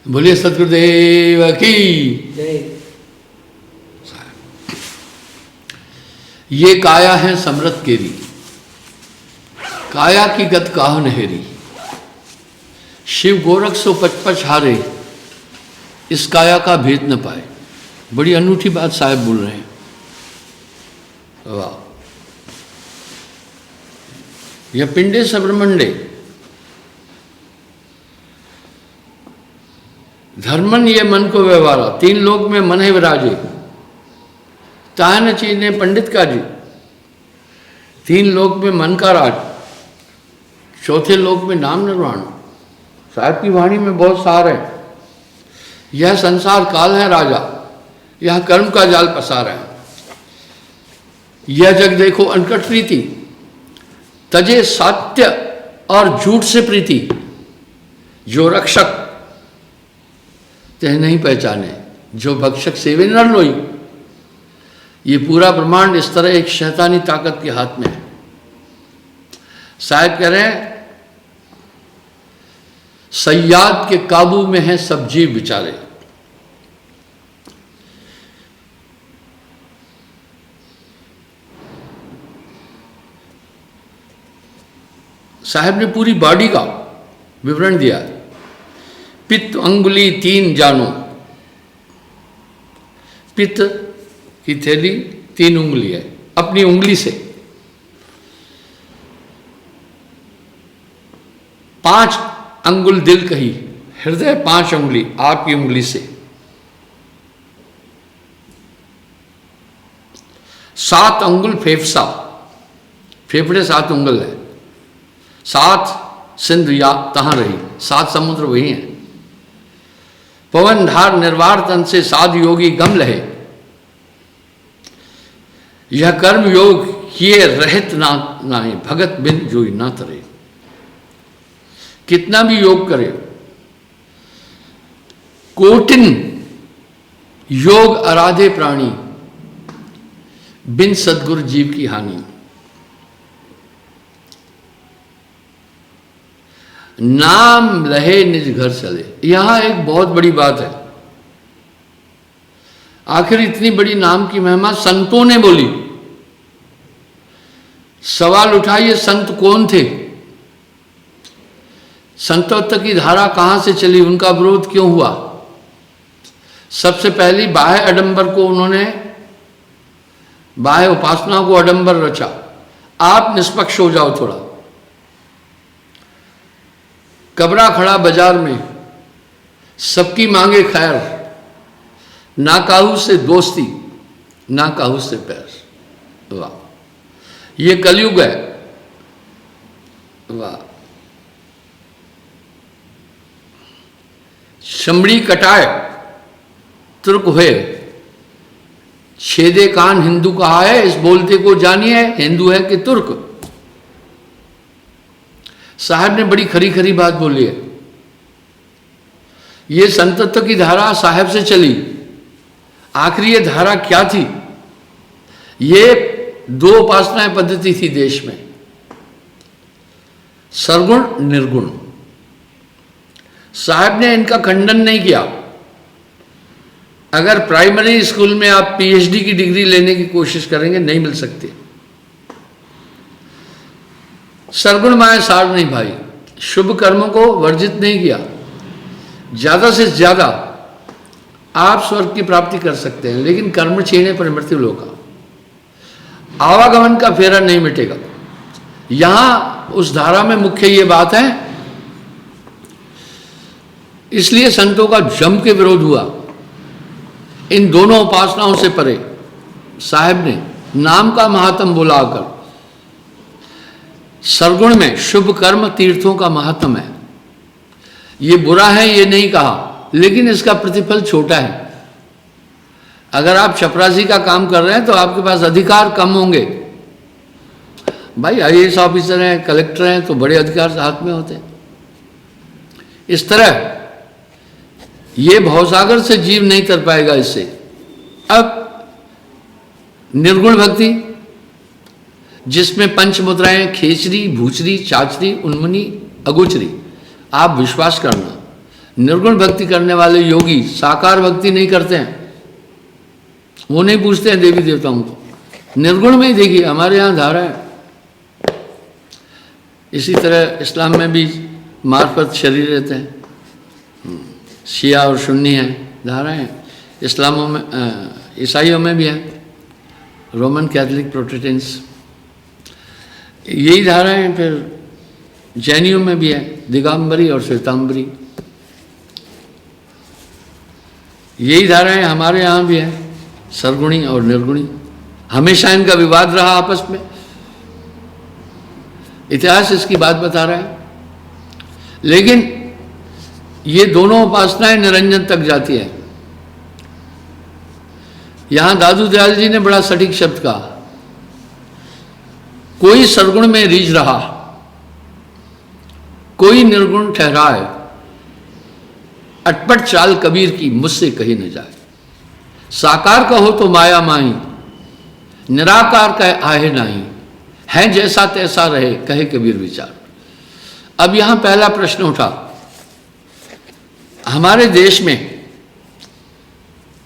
बोलिए सतगुरुदेव की जय। ये काया है समृत केरी, काया की गत काह नहेरी। शिव गोरख सो पचपच हारे, इस काया का भेद न पाए। बड़ी अनूठी बात साहब बोल रहे हैं। वाह। यह पिंडे सब्रमंडे धर्मन ये मन को व्यवहारा, तीन लोक में मन है विराजे। तान चीने पंडित का जी, तीन लोक में मन का राज, चौथे लोक में नाम निर्वाण। साहब की वाणी में बहुत सार है। यह संसार काल है राजा, यह कर्म का जाल पसार है। यह जग देखो अनकट प्रीति, तजे सत्य और झूठ से प्रीति। जो रक्षक तह नहीं पहचाने, जो भक्षक सेवे न लोई। ये पूरा ब्रह्मांड इस तरह एक शैतानी ताकत के हाथ में है। साहब कह रहे हैं सयाद के काबू में है सब जीव बेचारे। साहब ने पूरी बॉडी का विवरण दिया। पित्त अंगुली तीन जानो, पित्त की थैली तीन उंगली है, अपनी उंगली से। 5 अंगुल दिल कही, हृदय 5 उंगली आपकी उंगली से। 7 अंगुल फेफसा, फेफड़े 7 उंगल है। 7 सिंधु या तहां रही, 7 समुद्र वही हैं। पवन धार निर्वार तन से साध योगी गम लहे। यह कर्म योग किए रहित ना नाहे, भगत बिन जोई ना तरे। कितना भी योग करे, कोटिन योग आराधे प्राणी, बिन सदगुरु जीव की हानि। नाम लहे निज घर चले। यहां एक बहुत बड़ी बात है। आखिर इतनी बड़ी नाम की महिमा संतों ने बोली। सवाल उठाइए, संत कौन थे? संतों तक की धारा कहां से चली, उनका विरोध क्यों हुआ? सबसे पहली बाह्य आडंबर को उन्होंने, बाह्य उपासना को आडंबर रचा। आप निष्पक्ष हो जाओ थोड़ा। कबरा खड़ा बाजार में, सबकी मांगे खैर, ना काहू से दोस्ती ना काहू से पैर। वाह, ये कलयुग है। वाह। शमड़ी कटाए तुर्क हुए, छेदे कान हिंदू कहा है। इस बोलते को जानिए, हिंदू है कि तुर्क। साहब ने बड़ी खरी खरी बात बोली है। ये संतत्व की धारा साहब से चली। आखिर ये धारा क्या थी? ये 2 उपासनाएं पद्धति थी देश में, सरगुण निर्गुण। साहब ने इनका खंडन नहीं किया। अगर प्राइमरी स्कूल में आप पीएचडी की डिग्री लेने की कोशिश करेंगे, नहीं मिल सकती। सरगुण माया सार नहीं भाई। शुभ कर्मों को वर्जित नहीं किया। ज्यादा से ज्यादा आप स्वर्ग की प्राप्ति कर सकते हैं, लेकिन कर्म छीने पर मृत्यु लोका। आवागमन का फेरा नहीं मिटेगा। यहां उस धारा में मुख्य ये बात है। इसलिए संतों का जम के विरोध हुआ। इन दोनों उपासनाओं से परे साहब ने नाम का महात्म बोला आकर। सरगुण में शुभ कर्म तीर्थों का महात्म है। ये बुरा है ये नहीं कहा, लेकिन इसका प्रतिफल छोटा है। अगर आप चपरासी का काम कर रहे हैं तो आपके पास अधिकार कम होंगे। भाई आईएएस ऑफिसर हैं, कलेक्टर हैं, तो बड़े अधिकार हाथ में होते हैं। इस तरह ये भवसागर से जीव नहीं तर पाएगा इससे। अब निर्गुण भक्ति, जिसमें पंचमुद्राएं खेचरी, भूचरी, चाचरी, उन्मुनी, अगोचरी, आप विश्वास करना, निर्गुण भक्ति करने वाले योगी साकार भक्ति नहीं करते हैं, वो नहीं पूछते हैं देवी देवताओं को, निर्गुण में ही देखिए हमारे यहाँ धारा है। इसी तरह इस्लाम में भी मार्फत शरीर रहते हैं, शिया और सुन्नी है धाराएं, इस्लामों में ईसाइयों में भी है, रोमन कैथोलिक प्रोटेस्टेंट्स यही धाराएं हैं। फिर जैनियों में भी है दिगंबरी और श्वेतांबरी, यही धाराएं हमारे यहाँ भी है, सरगुणी और निर्गुणी। हमेशा इनका विवाद रहा आपस में, इतिहास इसकी बात बता रहा है। लेकिन ये दोनों उपासनाएं निरंजन तक जाती है। यहां दादू दयाल जी ने बड़ा सटीक शब्द कहा, कोई सरगुण में रीझ रहा, कोई निर्गुण ठहराए, अटपट चाल कबीर की मुझसे कही न जाए। साकार कहो तो माया माही, निराकार कहे आहे नाही, है जैसा तैसा रहे कहे कबीर विचार। अब यहां पहला प्रश्न उठा, हमारे देश में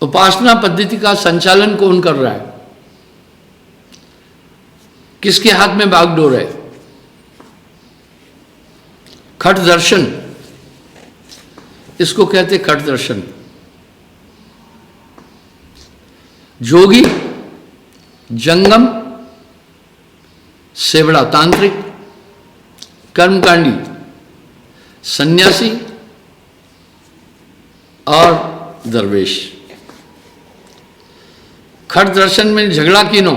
उपासना पद्धति का संचालन कौन कर रहा है? किसके हाथ में बागडोर है? खट दर्शन, इसको कहते खट दर्शन। जोगी, जंगम, सेवड़ा तांत्रिक, कर्मकांडी, सन्यासी और दरवेश। खट दर्शन में झगड़ा कीनो,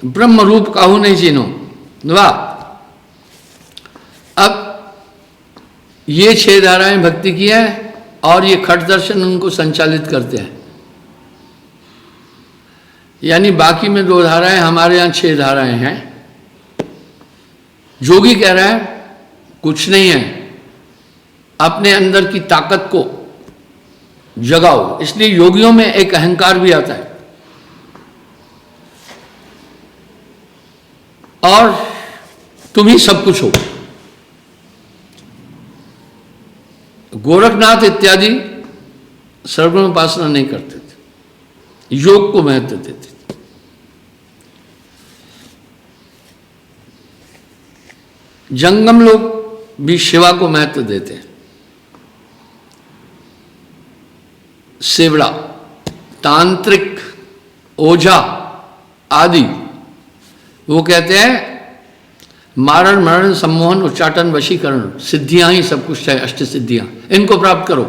ब्रह्म रूप काहू नहीं चीनो। वाह! अब ये 6 धाराएं भक्ति की है और ये खट दर्शन उनको संचालित करते हैं। यानी बाकी में 2 धाराएं, हमारे यहाँ 6 धाराएं हैं। जोगी कह रहा है कुछ नहीं है, अपने अंदर की ताकत को जगाओ। इसलिए योगियों में एक अहंकार भी आता है और तुम ही सब कुछ हो। गोरखनाथ इत्यादि सर्वगुण उपासना नहीं करते थे, योग को महत्व देते थे। जंगम लोग भी शिवा को महत्व देते हैं। सेवड़ा, तांत्रिक, ओझा आदि वो कहते हैं मारण मरण सम्मोहन उच्चाटन वशीकरण, सिद्धियां ही सब कुछ है, अष्ट सिद्धियां, इनको प्राप्त करो।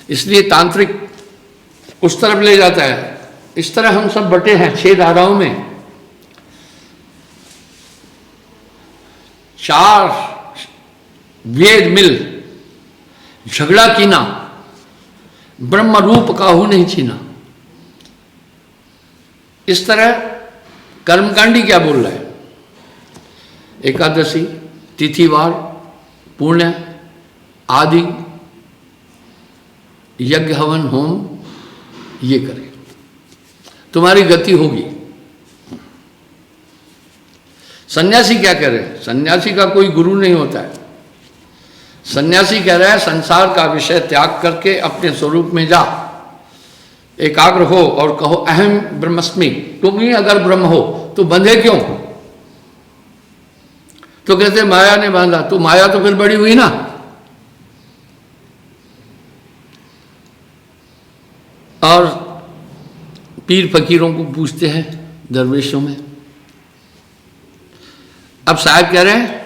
इसलिए तांत्रिक उस तरफ ले जाता है। इस तरह हम सब बटे हैं 6 धाराओं में। 4 वेद मिल झगड़ा कीना, ब्रह्म रूप काहू नहीं छीना। इस तरह कर्मकांडी क्या बोल रहा है? एकादशी, तिथिवार, पुण्य आदि, यज्ञ हवन होम ये करें, तुम्हारी गति होगी। सन्यासी क्या कह रहे हैं? सन्यासी का कोई गुरु नहीं होता है। सन्यासी कह रहा है संसार का विषय त्याग करके अपने स्वरूप में जा, एकाग्र हो और कहो अहम ब्रह्मस्मि। तुम ही अगर ब्रह्म हो तो बंधे क्यों? तो कहते माया ने बांधा, तो माया तो फिर बड़ी हुई ना। और पीर फकीरों को पूछते हैं दरवेशों में। अब साहब कह रहे हैं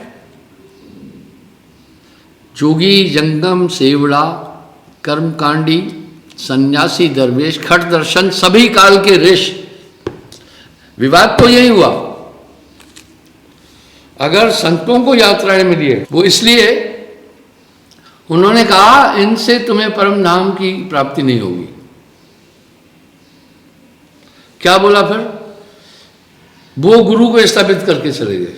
जोगी, जंगम, सेवड़ा, कर्मकांडी, सन्यासी, दरवेश, खट दर्शन सभी काल के रेश। विवाद तो यही हुआ। अगर संतों को यात्राएं मिली है वो इसलिए उन्होंने कहा इनसे तुम्हें परम धाम की प्राप्ति नहीं होगी। क्या बोला फिर? वो गुरु को स्थापित करके चले गए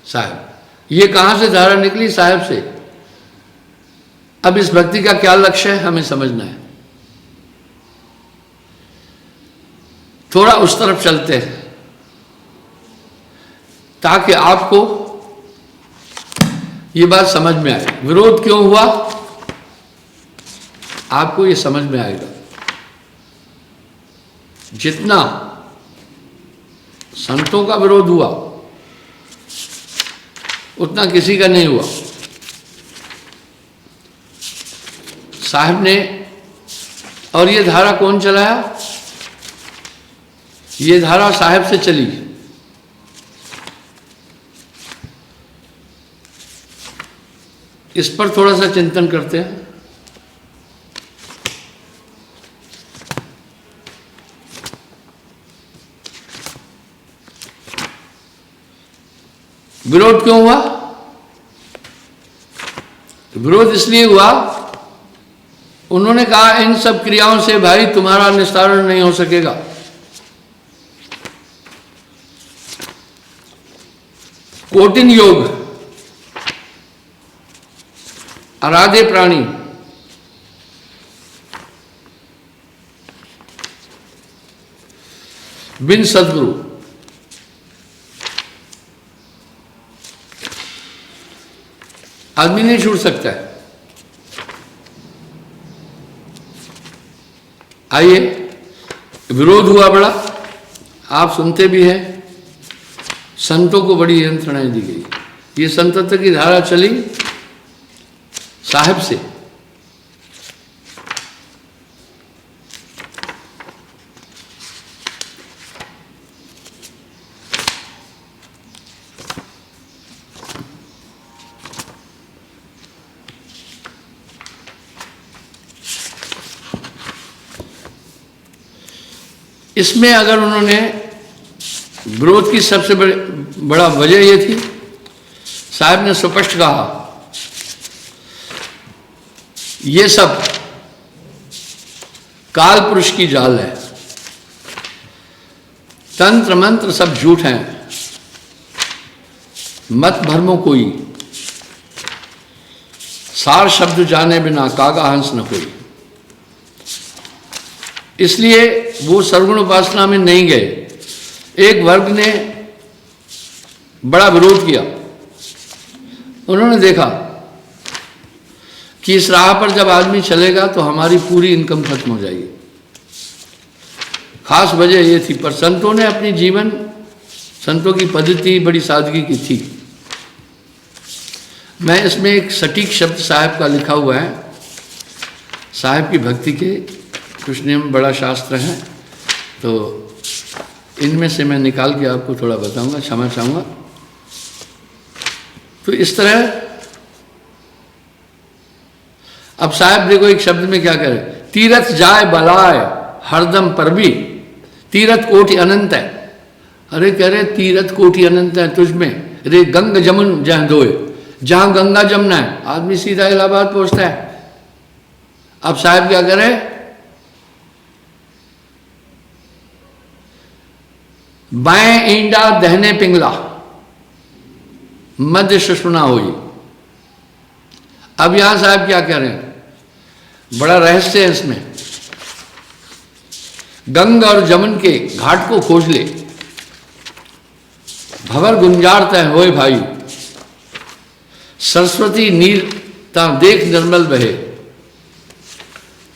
साहब। ये कहां से धारा निकली? साहब से। अब इस भक्ति का क्या लक्ष्य है हमें समझना है। थोड़ा उस तरफ चलते हैं ताकि आपको ये बात समझ में आए। विरोध क्यों हुआ आपको ये समझ में आएगा। जितना संतों का विरोध हुआ उतना किसी का नहीं हुआ। साहब ने, और ये धारा कौन चलाया? ये धारा साहब से चली। इस पर थोड़ा सा चिंतन करते हैं। विरोध क्यों हुआ? विरोध इसलिए हुआ, उन्होंने कहा इन सब क्रियाओं से भाई तुम्हारा निस्तारण नहीं हो सकेगा। कोटिन योग, आराध्य प्राणी, बिन सदगुरु, आदमी नहीं छूट सकता है। आइए, विरोध हुआ बड़ा, आप सुनते भी हैं। संतों को बड़ी यंत्रणाएं दी गई। ये संतत्व की धारा चली साहब से। इसमें अगर उन्होंने विरोध की सबसे बड़ा वजह ये थी, साहब ने स्पष्ट कहा ये सब काल पुरुष की जाल है, तंत्र मंत्र सब झूठ हैं, मत भरमो कोई, सार शब्द जाने बिना कागा हंस न कोई। इसलिए वो सर्वगुण उपासना में नहीं गए। एक वर्ग ने बड़ा विरोध किया। उन्होंने देखा कि इस राह पर जब आदमी चलेगा तो हमारी पूरी इनकम खत्म हो जाएगी। खास वजह ये थी। पर संतों ने अपनी जीवन, संतों की पद्धति बड़ी सादगी की थी। मैं इसमें एक सटीक शब्द साहब का लिखा हुआ है, साहब की भक्ति के कुछ नियम बड़ा शास्त्र है, तो इनमें से मैं निकाल के आपको थोड़ा बताऊंगा, क्षमा चाहूँगा। तो इस तरह अब साहब देखो एक शब्द में क्या करे, तीरथ जाय बलाय हरदम पर भी, तीरथ कोटि अनंत है। अरे कह रहे तीरथ कोटि अनंत है तुझ में, रे गंग जमुन जहाँ दोए, जहाँ गंगा जमुना है आदमी सीधा इलाहाबाद पहुंचता है। अब साहब क्या करे, बाएं ईंडा दहने पिंगला मध्य सुषुम्ना हुई। अब यहां साहब क्या कह रहे हैं, बड़ा रहस्य है इसमें। गंगा और जमुन के घाट को खोज ले, भंवर गुंजार तय होए भाई, सरस्वती नीर ता देख निर्मल बहे,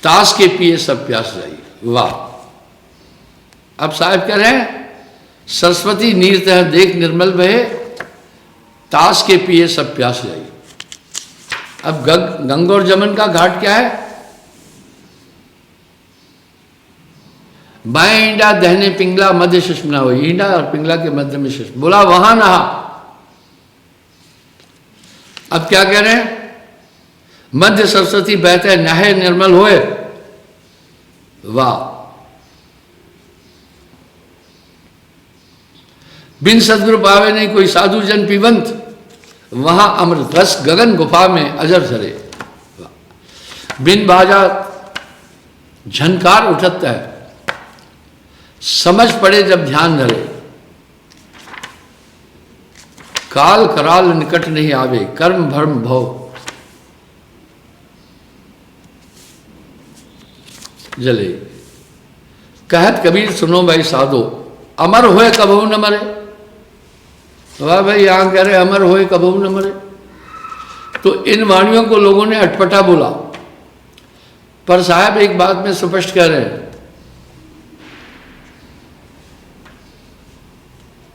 ताश के पिए सब प्यास जाई। वाह! अब साहब कह रहे हैं सरस्वती नीर तह देख निर्मल बहे, ताश के पिए सब प्यास जाई। अब गंगा और जमुन का घाट क्या है, बाएं ईंडा दहने पिंगला मध्य सुषुम्ना हुई, ईंडा और पिंगला के मध्य में सुषुम्ना, बोला वहां नहा। अब क्या कह रहे हैं, मध्य सरस्वती बहते नहे निर्मल होए। वाह! बिन सदगुरु पावे नहीं कोई साधु जन पीवंत, वहां अमृत रस गगन गुफा में अजर झरे। बिन बाजा झनकार उठत है, समझ पड़े जब ध्यान धरे, काल कराल निकट नहीं आवे, कर्म भर्म भव जले। कहत कबीर सुनो भाई साधो, अमर होए कबहू न मरे। वाह भाई, यहां कह रहे अमर होए कबहू न मरे। तो इन वाणियों को लोगों ने अटपटा बोला, पर साहब एक बात में स्पष्ट कह रहे हैं,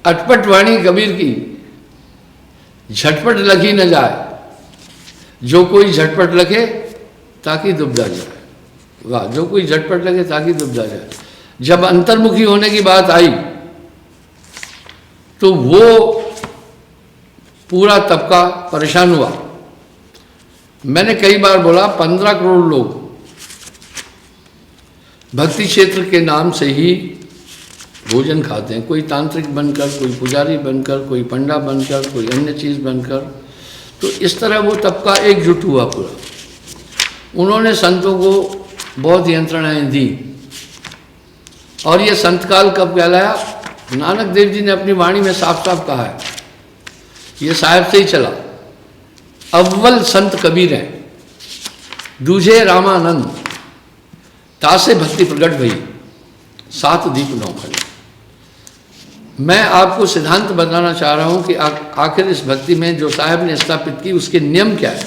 अटपट वाणी कबीर की झटपट लखी न जाए, जो कोई झटपट लखे ताकि दुबदा जाए। वाह, जो कोई झटपट लगे ताकि दुबदा जाए। जब अंतर्मुखी होने की बात आई तो वो पूरा तबका परेशान हुआ। मैंने कई बार बोला 15 करोड़ लोग भक्ति क्षेत्र के नाम से ही भोजन खाते हैं, कोई तांत्रिक बनकर, कोई पुजारी बनकर, कोई पंडा बनकर, कोई अन्य चीज़ बनकर। तो इस तरह वो तबका एकजुट हुआ पूरा। उन्होंने संतों को बहुत यंत्रणाएं दी, और ये संतकाल कब कहलाया? नानक देव जी ने अपनी वाणी में साफ साफ कहा है, ये साहिब से ही चला। अव्वल संत कबीर हैं, दूजे रामानंद, तासे भक्ति प्रगट भई, सात दीप नौखंड। मैं आपको सिद्धांत बताना चाह रहा हूं कि आखिर इस भक्ति में जो साहब ने स्थापित की उसके नियम क्या है,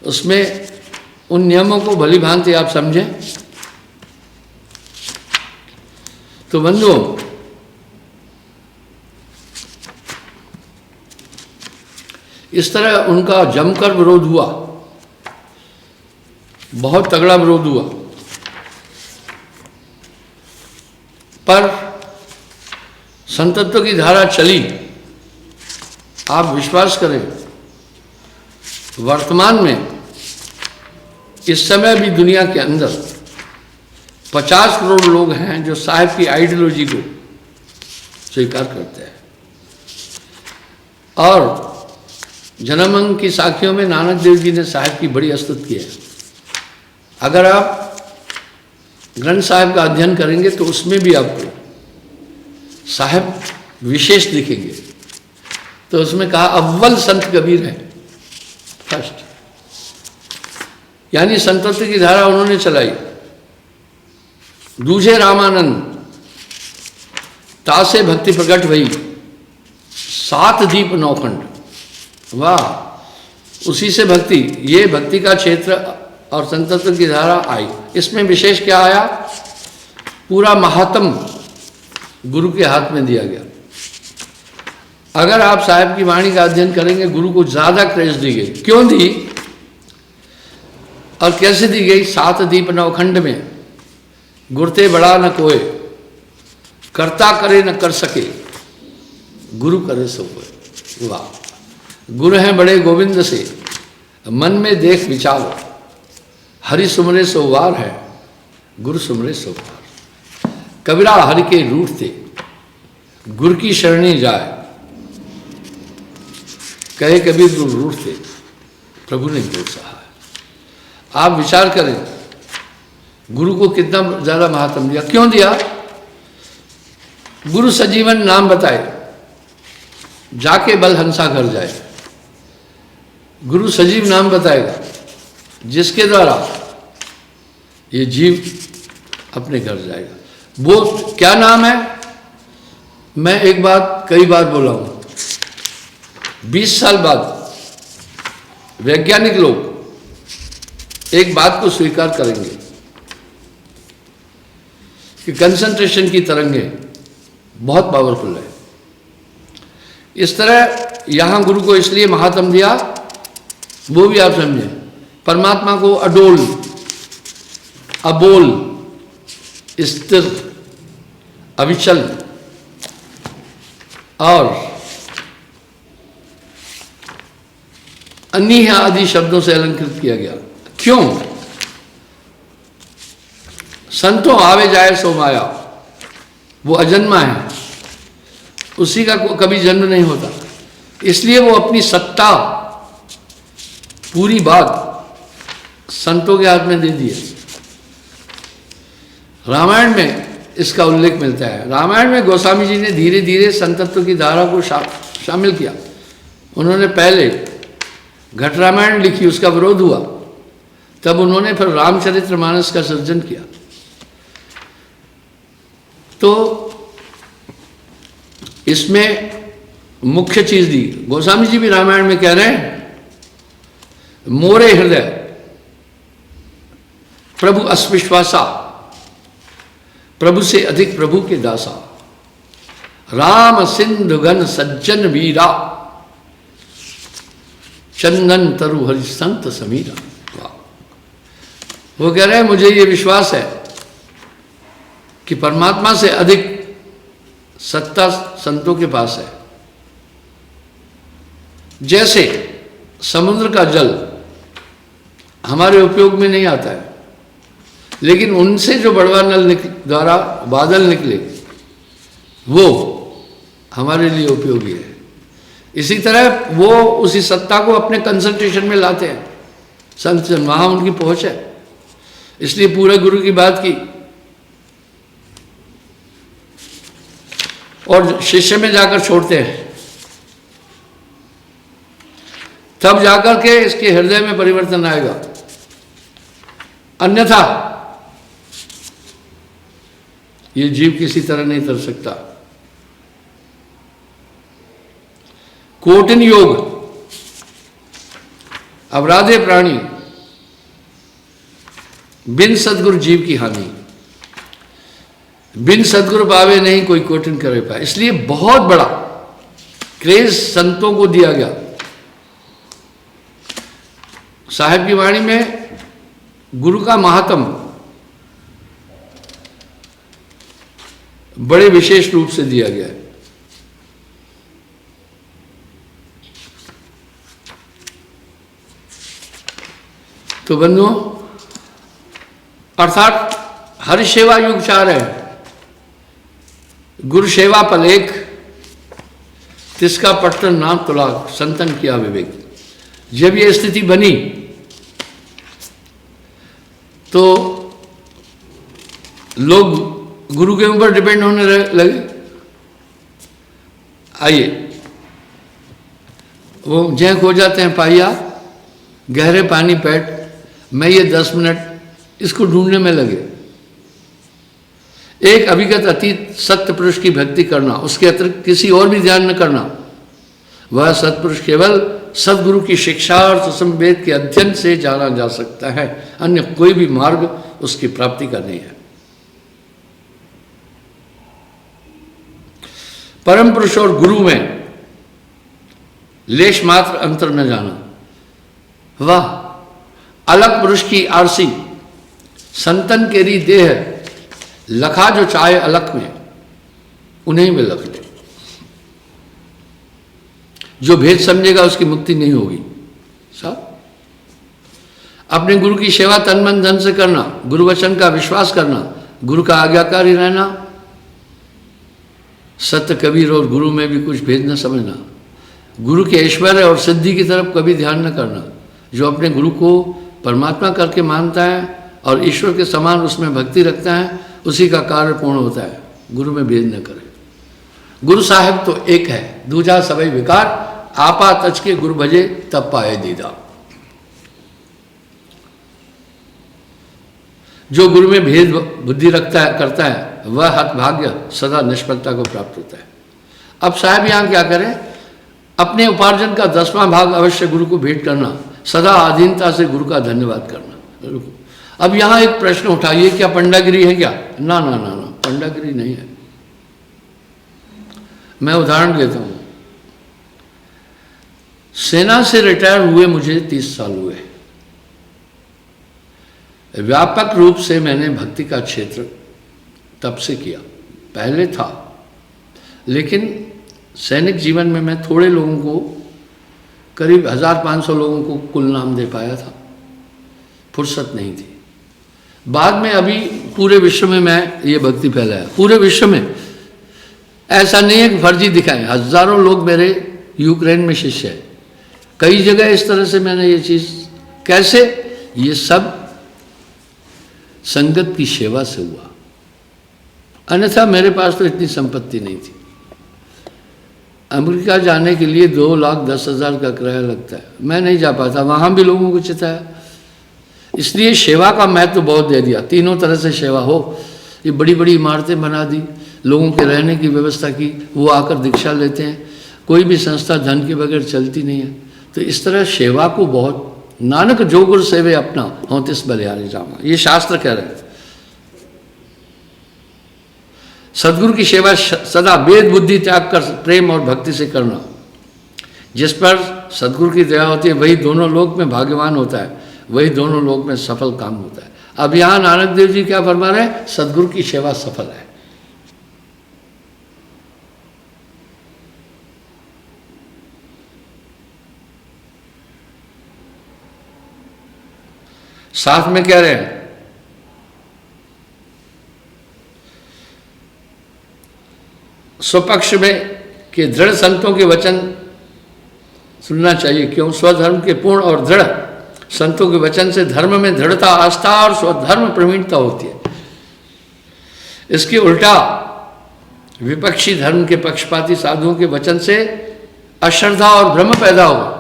उसमें उन नियमों को भली भांति आप समझें। तो बंधुओं, इस तरह उनका जमकर विरोध हुआ, बहुत तगड़ा विरोध हुआ, पर संतत्व की धारा चली। आप विश्वास करें, वर्तमान में इस समय भी दुनिया के अंदर 50 करोड़ लोग हैं जो साहिब की आइडियोलॉजी को स्वीकार करते हैं। और जन्मअंग की साखियों में नानक देव जी ने साहिब की बड़ी स्तुति की है। अगर आप ग्रंथ साहिब का अध्ययन करेंगे तो उसमें भी आपको साहिब विशेष दिखेंगे। तो उसमें कहा अव्वल संत कबीर है, फर्स्ट, यानी संतत्व की धारा उन्होंने चलाई। दूजे रामानंद, तासे भक्ति प्रगट भई, सात दीप नौखंड। वाह, उसी से भक्ति, ये भक्ति का क्षेत्र और संतत्व की धारा आई। इसमें विशेष क्या आया? पूरा महात्म गुरु के हाथ में दिया गया। अगर आप साहिब की वाणी का अध्ययन करेंगे, गुरु को ज्यादा क्रेज दी गई। क्यों दी और कैसे दी गई? सात दीप नवखंड में, गुरते बड़ा न कोय, करता करे न कर सके, गुरु करे सो कोय। वाह, गुरु हैं बड़े गोविंद से, मन में देख विचार, हरि सुमरे सो वार है, गुरु सुमरे सो वार। कबीरा हरि के रूठ थे, गुरु की शरणी जाए, कहे कबीर गुरु रूठ थे, प्रभु ने बोल सहा है। आप विचार करें, गुरु को कितना ज्यादा महात्म दिया। क्यों दिया? गुरु सजीवन नाम बताए, जाके बल हंसा घर जाए। गुरु सजीव नाम बताएगा, जिसके द्वारा ये जीव अपने घर जाएगा। वो क्या नाम है? मैं एक बात कई बार बोला हूं, 20 साल बाद वैज्ञानिक लोग एक बात को स्वीकार करेंगे कि कंसंट्रेशन की तरंगें बहुत पावरफुल है। इस तरह यहां गुरु को इसलिए महात्म दिया, वो भी आप समझें। परमात्मा को अडोल, अबोल, स्थिर, अविचल और अन्य आदि शब्दों से अलंकृत किया गया। क्यों? संतों आवे जाए सो माया, वो अजन्मा है, उसी का कभी जन्म नहीं होता, इसलिए वो अपनी सत्ता पूरी बात संतों के हाथ में दे दी है। रामायण में इसका उल्लेख मिलता है। रामायण में गोस्वामी जी ने धीरे धीरे संतत्व की धारा को शामिल किया। उन्होंने पहले घट रामायण लिखी, उसका विरोध हुआ, तब उन्होंने फिर रामचरितमानस का सृजन किया। तो इसमें मुख्य चीज दी। गोस्वामी जी भी रामायण में कह रहे हैं मोरे हृदय प्रभु अस्विश्वासा, प्रभु से अधिक प्रभु के दासा, राम सिंधु घन सज्जन वीरा, चंदन तरु हरि संत समीरा। वो कह रहे हैं मुझे ये विश्वास है कि परमात्मा से अधिक सत्ता संतों के पास है। जैसे समुद्र का जल हमारे उपयोग में नहीं आता है, लेकिन उनसे जो बड़वा नल द्वारा बादल निकले वो हमारे लिए उपयोगी है। इसी तरह वो उसी सत्ता को अपने कंसंट्रेशन में लाते हैं संत, वहां उनकी पहुंच है, इसलिए पूरे गुरु की बात की। और शिष्य में जाकर छोड़ते हैं, तब जाकर के इसके हृदय में परिवर्तन आएगा, अन्यथा ये जीव किसी तरह नहीं तर सकता। कोटिन योग अपराधे प्राणी, बिन सदगुरु जीव की हानि, बिन सदगुरु पावे नहीं कोई कोटिन करे पाए। इसलिए बहुत बड़ा क्रेज संतों को दिया गया। साहिब की वाणी में गुरु का महात्म बड़े विशेष रूप से दिया गया है। तो बंधुओं, अर्थात हरि सेवा युग चार है, गुरु सेवा पलेख, तिसका पट्टन नाम तुलाक, संतन किया विवेक। जब ये स्थिति बनी तो लोग गुरु के ऊपर डिपेंड होने लगे। आइए, वो जैक हो जाते हैं पाइया, गहरे पानी पैट, मैं ये 10 मिनट इसको ढूंढने में लगे। एक अभिगत अतीत सत्य पुरुष की भक्ति करना, उसके अतिरिक्त किसी और भी ध्यान न करना, वह सत्पुरुष केवल सदगुरु की शिक्षा और संवेद के अध्ययन से जाना जा सकता है, अन्य कोई भी मार्ग उसकी प्राप्ति का नहीं है। परम पुरुष और गुरु में लेश मात्र अंतर न जाना, वह अलग पुरुष की आरसी, संतन केरी देह, लखा जो चाहे अलग में, उन्हें में लख ले। जो भेद समझेगा उसकी मुक्ति नहीं होगी। साहब, अपने गुरु की सेवा तन मन धन से करना, गुरु वचन का विश्वास करना, गुरु का आज्ञाकारी रहना, सत्य कबीर और गुरु में भी कुछ भेद न समझना, गुरु के ऐश्वर्य और सिद्धि की तरफ कभी ध्यान न करना। जो अपने गुरु को परमात्मा करके मानता है और ईश्वर के समान उसमें भक्ति रखता है, उसी का कार्य पूर्ण होता है। गुरु में भेद न करे। गुरु साहिब तो एक है, दूजा सबई विकार, आपा तज के गुरु भजे तब पाए दीदा। जो गुरु में भेद बुद्धि रखता है, करता है, वह हतभाग्य सदा निष्फलता को प्राप्त होता है। अब साहब यहाँ क्या करें? अपने उपार्जन का 10वां भाग अवश्य गुरु को भेंट करना, सदा अधीनता से गुरु का धन्यवाद करना। अब यहाँ एक प्रश्न उठाइए, क्या पंडागिरी है क्या? ना ना ना ना, पंडागिरी नहीं है। मैं उदाहरण देता हूँ। सेना से रिटायर हुए मुझे 30 साल हुए। व्यापक रूप से मैंने भक्ति का क्षेत्र तब से किया, पहले था, लेकिन सैनिक जीवन में मैं थोड़े लोगों को, करीब 1500 लोगों को कुल नाम दे पाया था, फुर्सत नहीं थी। बाद में अभी पूरे विश्व में मैं ये भक्ति फैलाया, पूरे विश्व में। ऐसा नहीं है कि फर्जी दिखाएं, हजारों लोग मेरे यूक्रेन में शिष्य है, कई जगह इस तरह से मैंने ये चीज़, कैसे? ये सब संगत की सेवा से हुआ, अन्यथा मेरे पास तो इतनी संपत्ति नहीं थी। अमेरिका जाने के लिए 2,10,000 का किराया लगता है, मैं नहीं जा पाता, वहाँ भी लोगों को चिताया। इसलिए सेवा का महत्व तो बहुत दे दिया, तीनों तरह से सेवा हो। ये बड़ी बड़ी इमारतें बना दी, लोगों के रहने की व्यवस्था की, वो आकर दीक्षा लेते हैं। कोई भी संस्था धन के बगैर चलती नहीं है। तो इस तरह सेवा को बहुत नानक जो गुर सेवे अपना हो तिस बलिहारी जामा, ये शास्त्र कह रहे हैं। सदगुरु की सेवा सदा वेद बुद्धि त्याग कर प्रेम और भक्ति से करना। जिस पर सदगुरु की दया होती है वही दोनों लोक में भाग्यवान होता है, वही दोनों लोक में सफल काम होता है। अब यहाँ नानक देव जी क्या फरमा रहे हैं? सदगुरु की सेवा सफल है। साथ में कह रहे हैं स्वपक्ष में कि दृढ़ संतों के वचन सुनना चाहिए। क्यों? स्वधर्म के पूर्ण और दृढ़ संतों के वचन से धर्म में दृढ़ता, आस्था और स्वधर्म प्रवीणता होती है। इसके उल्टा विपक्षी धर्म के पक्षपाती साधुओं के वचन से अश्रद्धा और भ्रम पैदा होगा।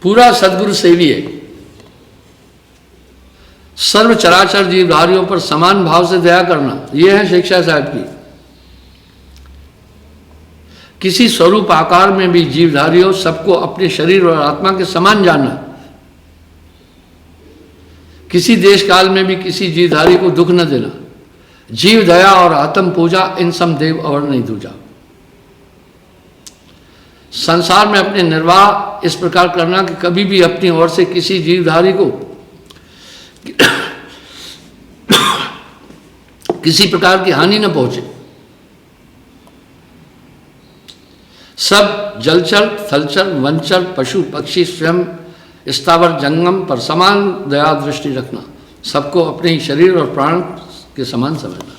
पूरा सदगुरु सेवी है, सर्व चराचर जीवधारियों पर समान भाव से दया करना, यह है शिक्षा साहब की। किसी स्वरूप आकार में भी जीवधारियों सबको अपने शरीर और आत्मा के समान जानना। किसी देश काल में भी किसी जीवधारी को दुख न देना। जीव दया और आत्म पूजा इन समदेव और नहीं दूजा। संसार में अपने निर्वाह इस प्रकार करना कि कभी भी अपनी ओर से किसी जीवधारी को किसी प्रकार की हानि न पहुंचे। सब जलचर, थलचर, वनचर, पशु पक्षी स्वयं स्थावर जंगम पर समान दया दृष्टि रखना। सबको अपने ही शरीर और प्राण के समान समझना।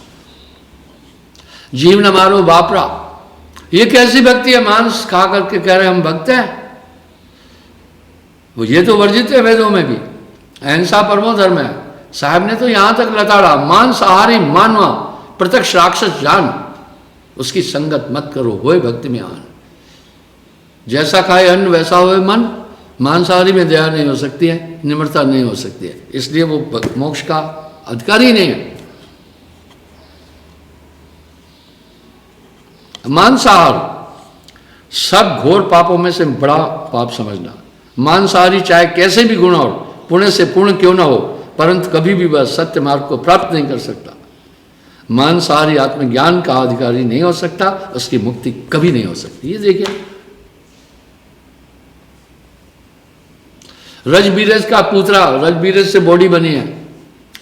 जीव न मारो बापरा, ये कैसी भक्ति है? मांस खा करके कह रहे हम भक्त हैं। वो ये तो वर्जित है वेदों में भी। अहिंसा परमो धर्म है। साहब ने तो यहां तक लताड़ा, मांसाहारी मानवा प्रत्यक्ष राक्षस जान, उसकी संगत मत करो, होए भक्ति में आन। जैसा खाए अन्न वैसा होए मन। मांसाहारी में दया नहीं हो सकती है, निम्रता नहीं हो सकती है, इसलिए वो मोक्ष का अधिकारी नहीं है। मांसाहार सब घोर पापों में से बड़ा पाप समझना। मांसाहारी चाहे कैसे भी गुण और पुण्य से पूर्ण क्यों ना हो, परंतु कभी भी वह सत्य मार्ग को प्राप्त नहीं कर सकता। मांसाहारी आत्मज्ञान का अधिकारी नहीं हो सकता, उसकी मुक्ति कभी नहीं हो सकती। ये देखिए, रजबीरज का पुत्रा, रजबीरज से बॉडी बनी है।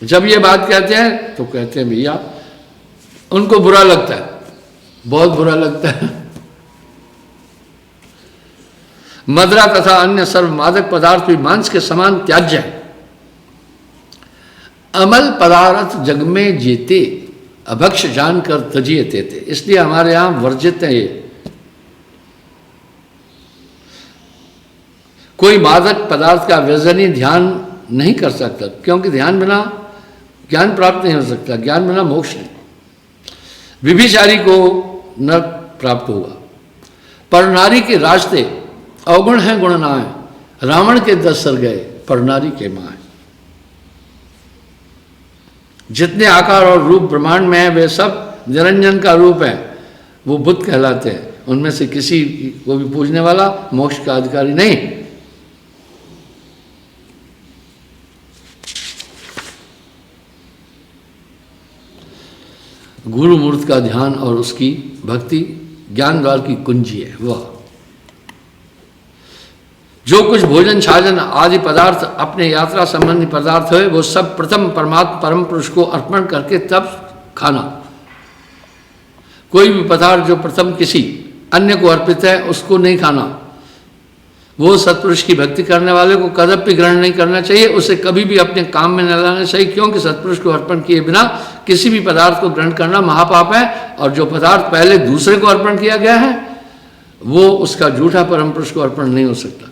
जब ये बात कहते हैं तो कहते हैं भैया उनको बुरा लगता है, बहुत बुरा लगता है। मदरा तथा अन्य सर्व मादक पदार्थ भी मांस के समान त्याज्य है। अमल पदार्थ जग में जीते, अभक्ष जानकर तजिए तेते, इसलिए हमारे यहां वर्जित है ये। कोई मादक पदार्थ का व्यसनी ध्यान नहीं कर सकता, क्योंकि ध्यान बिना ज्ञान प्राप्त नहीं हो सकता, ज्ञान बिना मोक्ष नहीं। विभिचारी को नरक प्राप्त हुआ। पर नारी के रास्ते अवगुण हैं गुण ना है। रावण के 10 सर गए, पर नारी के माए। जितने आकार और रूप ब्रह्मांड में है वे सब निरंजन का रूप है, वो बुद्ध कहलाते हैं। उनमें से किसी को भी पूजने वाला मोक्ष का अधिकारी नहीं। गुरु मूर्त का ध्यान और उसकी भक्ति ज्ञान द्वार की कुंजी है। वह जो कुछ भोजन छाजन आदि पदार्थ अपने यात्रा संबंधी पदार्थ है, वो सब प्रथम परमात्मा परम पुरुष को अर्पण करके तब खाना। कोई भी पदार्थ जो प्रथम किसी अन्य को अर्पित है उसको नहीं खाना। वो सत्पुरुष की भक्ति करने वाले को कदापि ग्रहण नहीं करना चाहिए, उसे कभी भी अपने काम में न लाना चाहिए, क्योंकि सत्पुरुष को अर्पण किए बिना किसी भी पदार्थ को ग्रहण करना महापाप है। और जो पदार्थ पहले दूसरे को अर्पण किया गया है वो उसका झूठा परम पुरुष को अर्पण नहीं हो सकता।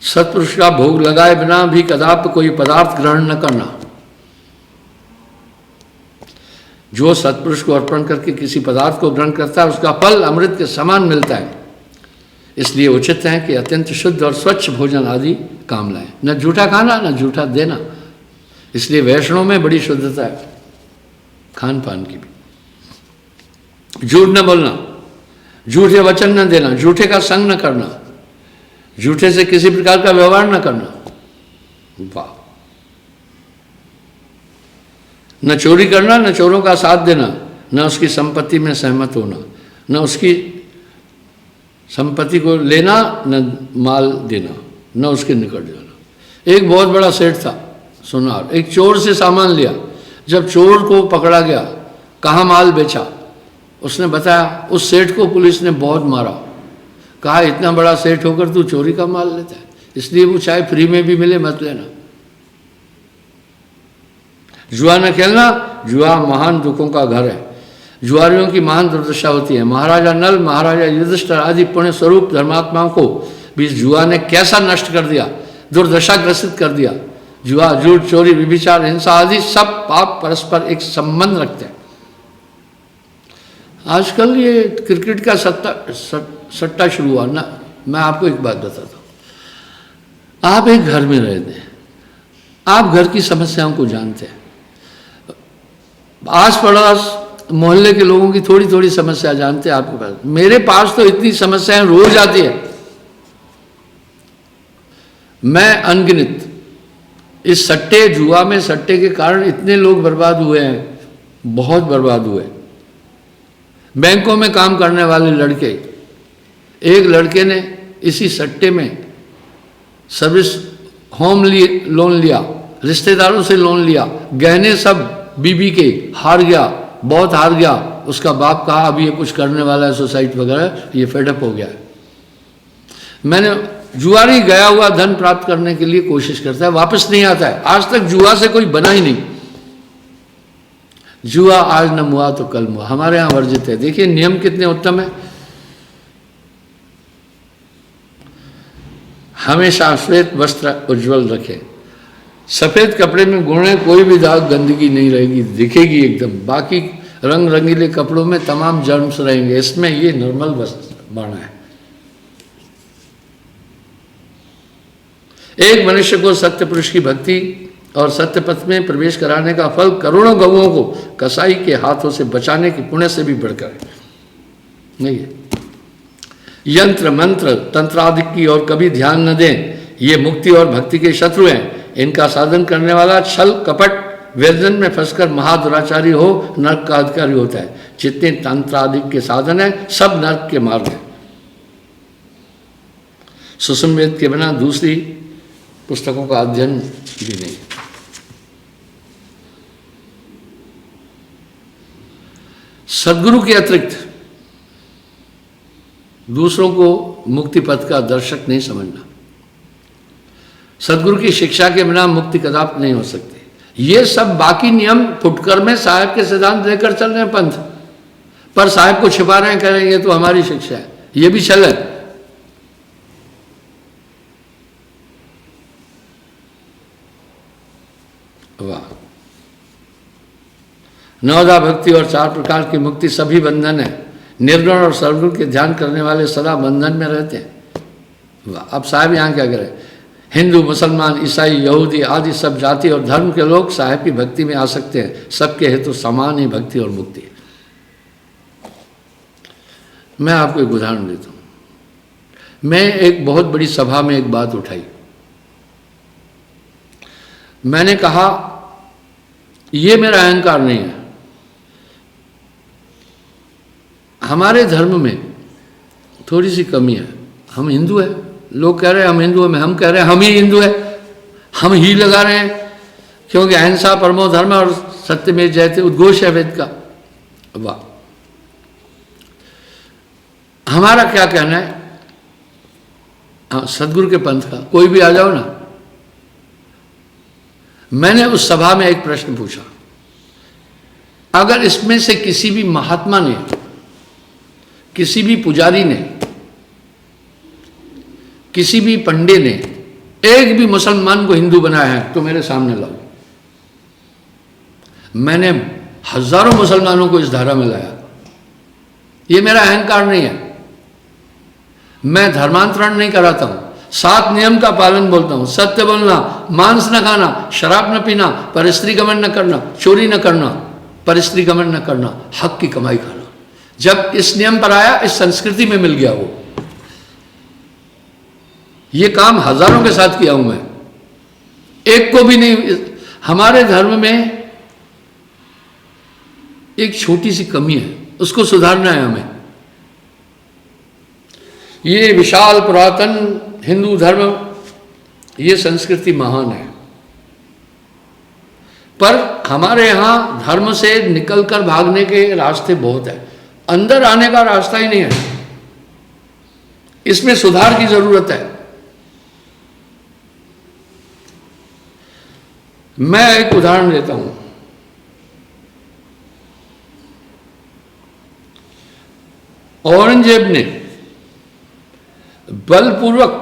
सत्पुरुष का भोग लगाए बिना भी कदापि कोई पदार्थ ग्रहण न करना। जो सत्पुरुष को अर्पण करके किसी पदार्थ को ग्रहण करता है उसका फल अमृत के समान मिलता है। इसलिए उचित है कि अत्यंत शुद्ध और स्वच्छ भोजन आदि काम लाएं, न झूठा खाना न झूठा देना। इसलिए वैष्णव में बड़ी शुद्धता है खान पान की भी। झूठ न बोलना, झूठे वचन न देना, झूठे का संग न करना, झूठे से किसी प्रकार का व्यवहार न करना। वाह! न चोरी करना, न चोरों का साथ देना, न उसकी संपत्ति में सहमत होना, न उसकी संपत्ति को लेना, न माल देना, न उसके निकट जाना। एक बहुत बड़ा सेठ था सुनार, एक चोर से सामान लिया। जब चोर को पकड़ा गया, कहाँ माल बेचा, उसने बताया, उस सेठ को पुलिस ने बहुत मारा। कहा, इतना बड़ा सेठ होकर तू चोरी का माल लेता है, इसलिए वो चाहे फ्री में भी मिले मत लेना। जुआ न खेलना, जुआ महान दुखों का घर है, जुआरियों की महान दुर्दशा होती है। महाराजा नल, महाराजा युधिष्ठिर आदि पुण्य स्वरूप धर्मात्माओं को भी जुआ ने कैसा नष्ट कर दिया, दुर्दशा ग्रसित कर दिया। जुआ, झूठ, चोरी, व्यभिचार, हिंसा आदि सब पाप परस्पर एक संबंध रखते हैं। आजकल ये क्रिकेट का सट्टा शुरू हुआ ना। मैं आपको एक बात बताता हूँ, आप एक घर में रहते हैं, आप घर की समस्याओं को जानते हैं, आस पड़ोस मोहल्ले के लोगों की थोड़ी थोड़ी समस्या जानते हैं आपके पास। मेरे पास तो इतनी समस्याएं रोज आती है, मैं अनगिनत। इस सट्टे, जुआ में सट्टे के कारण इतने लोग बर्बाद हुए हैं, बहुत बर्बाद हुए। बैंकों में काम करने वाले लड़के, एक लड़के ने इसी सट्टे में सर्विस होम लोन लिया, रिश्तेदारों से लोन लिया, गहने सब बीबी के, हार गया, बहुत हार गया। उसका बाप कहा, अभी ये कुछ करने वाला है सोसाइटी वगैरह, ये फेडअप हो गया है। मैंने, जुआरी गया हुआ धन प्राप्त करने के लिए कोशिश करता है, वापस नहीं आता है। आज तक जुआ से कोई बना ही नहीं। जुआ आज न मुआ तो कल मुआ, हमारे यहां वर्जित है। देखिए नियम कितने उत्तम है। हमेशा श्वेत वस्त्र उज्जवल रखें, सफेद कपड़े में गुण है, कोई भी दाग गंदगी नहीं रहेगी, दिखेगी एकदम। बाकी रंग रंगीले कपड़ों में तमाम जर्म्स रहेंगे, इसमें ये नॉर्मल वस्त्र बाना है। एक मनुष्य को सत्य पुरुष की भक्ति और सत्य पथ में प्रवेश कराने का फल करोड़ों गौओं को कसाई के हाथों से बचाने की पुण्य से भी बढ़कर है। नहीं है। यंत्र मंत्र तंत्रादि की और कभी ध्यान न दें, ये मुक्ति और भक्ति के शत्रु हैं। इनका साधन करने वाला छल कपट व्यंजन में फंसकर महादुराचारी हो नरक का अधिकारी होता है। जितने तंत्रादि के साधन है सब नरक के मार्ग हैं। सुषुम्ना वेद के बिना दूसरी पुस्तकों का अध्ययन भी नहीं। सद्गुरु के अतिरिक्त दूसरों को मुक्ति पथ का दर्शक नहीं समझना। सद्गुरु की शिक्षा के बिना मुक्ति कदापि नहीं हो सकती। ये सब बाकी नियम फुटकर में साहब के सिद्धांत लेकर चल रहे हैं पंथ, पर साहब को छिपा रहे हैं, कह रहे हैं ये तो हमारी शिक्षा है, ये भी चले। वाह! नवदा भक्ति और 4 प्रकार की मुक्ति सभी बंधन है। निर्गुण और सर्वगुण के ध्यान करने वाले सदा बंधन में रहते हैं। वाह! अब साहब यहाँ क्या करें, हिंदू, मुसलमान, ईसाई, यहूदी आदि सब जाति और धर्म के लोग साहब की भक्ति में आ सकते हैं। सबके हेतु समान ही भक्ति और मुक्ति है। मैं आपको एक उदाहरण देता हूँ। मैं एक बहुत बड़ी सभा में एक बात उठाई। मैंने कहा ये मेरा अहंकार नहीं है, हमारे धर्म में थोड़ी सी कमी है। हम हिंदू हैं, लोग कह रहे हैं हम हिंदू हैं, हम कह रहे हैं हम ही हिंदू हैं, हम ही लगा रहे हैं, क्योंकि अहिंसा परमो धर्म और सत्य में जयते उद्घोष है वेद का। वाह! हमारा क्या कहना है? हाँ, सदगुरु के पंथ का कोई भी आ जाओ ना। मैंने उस सभा में एक प्रश्न पूछा, अगर इसमें से किसी भी महात्मा ने, किसी भी पुजारी ने, किसी भी पंडे ने एक भी मुसलमान को हिंदू बनाया है तो मेरे सामने लाओ। मैंने हजारों मुसलमानों को इस धारा में लाया। ये मेरा अहंकार नहीं है, मैं धर्मांतरण नहीं कराता हूं, 7 नियम का पालन बोलता हूं। सत्य बोलना, मांस न खाना, शराब न पीना, परस्त्री गमन न करना, चोरी न करना, परस्त्री गमन न करना, हक की कमाई खाना। जब इस नियम पर आया, इस संस्कृति में मिल गया वो। ये काम हजारों के साथ किया हूं मैं, एक को भी नहीं। हमारे धर्म में एक छोटी सी कमी है, उसको सुधारना है हमें। ये विशाल पुरातन हिंदू धर्म, ये संस्कृति महान है, पर हमारे यहां धर्म से निकलकर भागने के रास्ते बहुत है, अंदर आने का रास्ता ही नहीं है। इसमें सुधार की जरूरत है। मैं एक उदाहरण देता हूं। औरंगजेब ने बलपूर्वक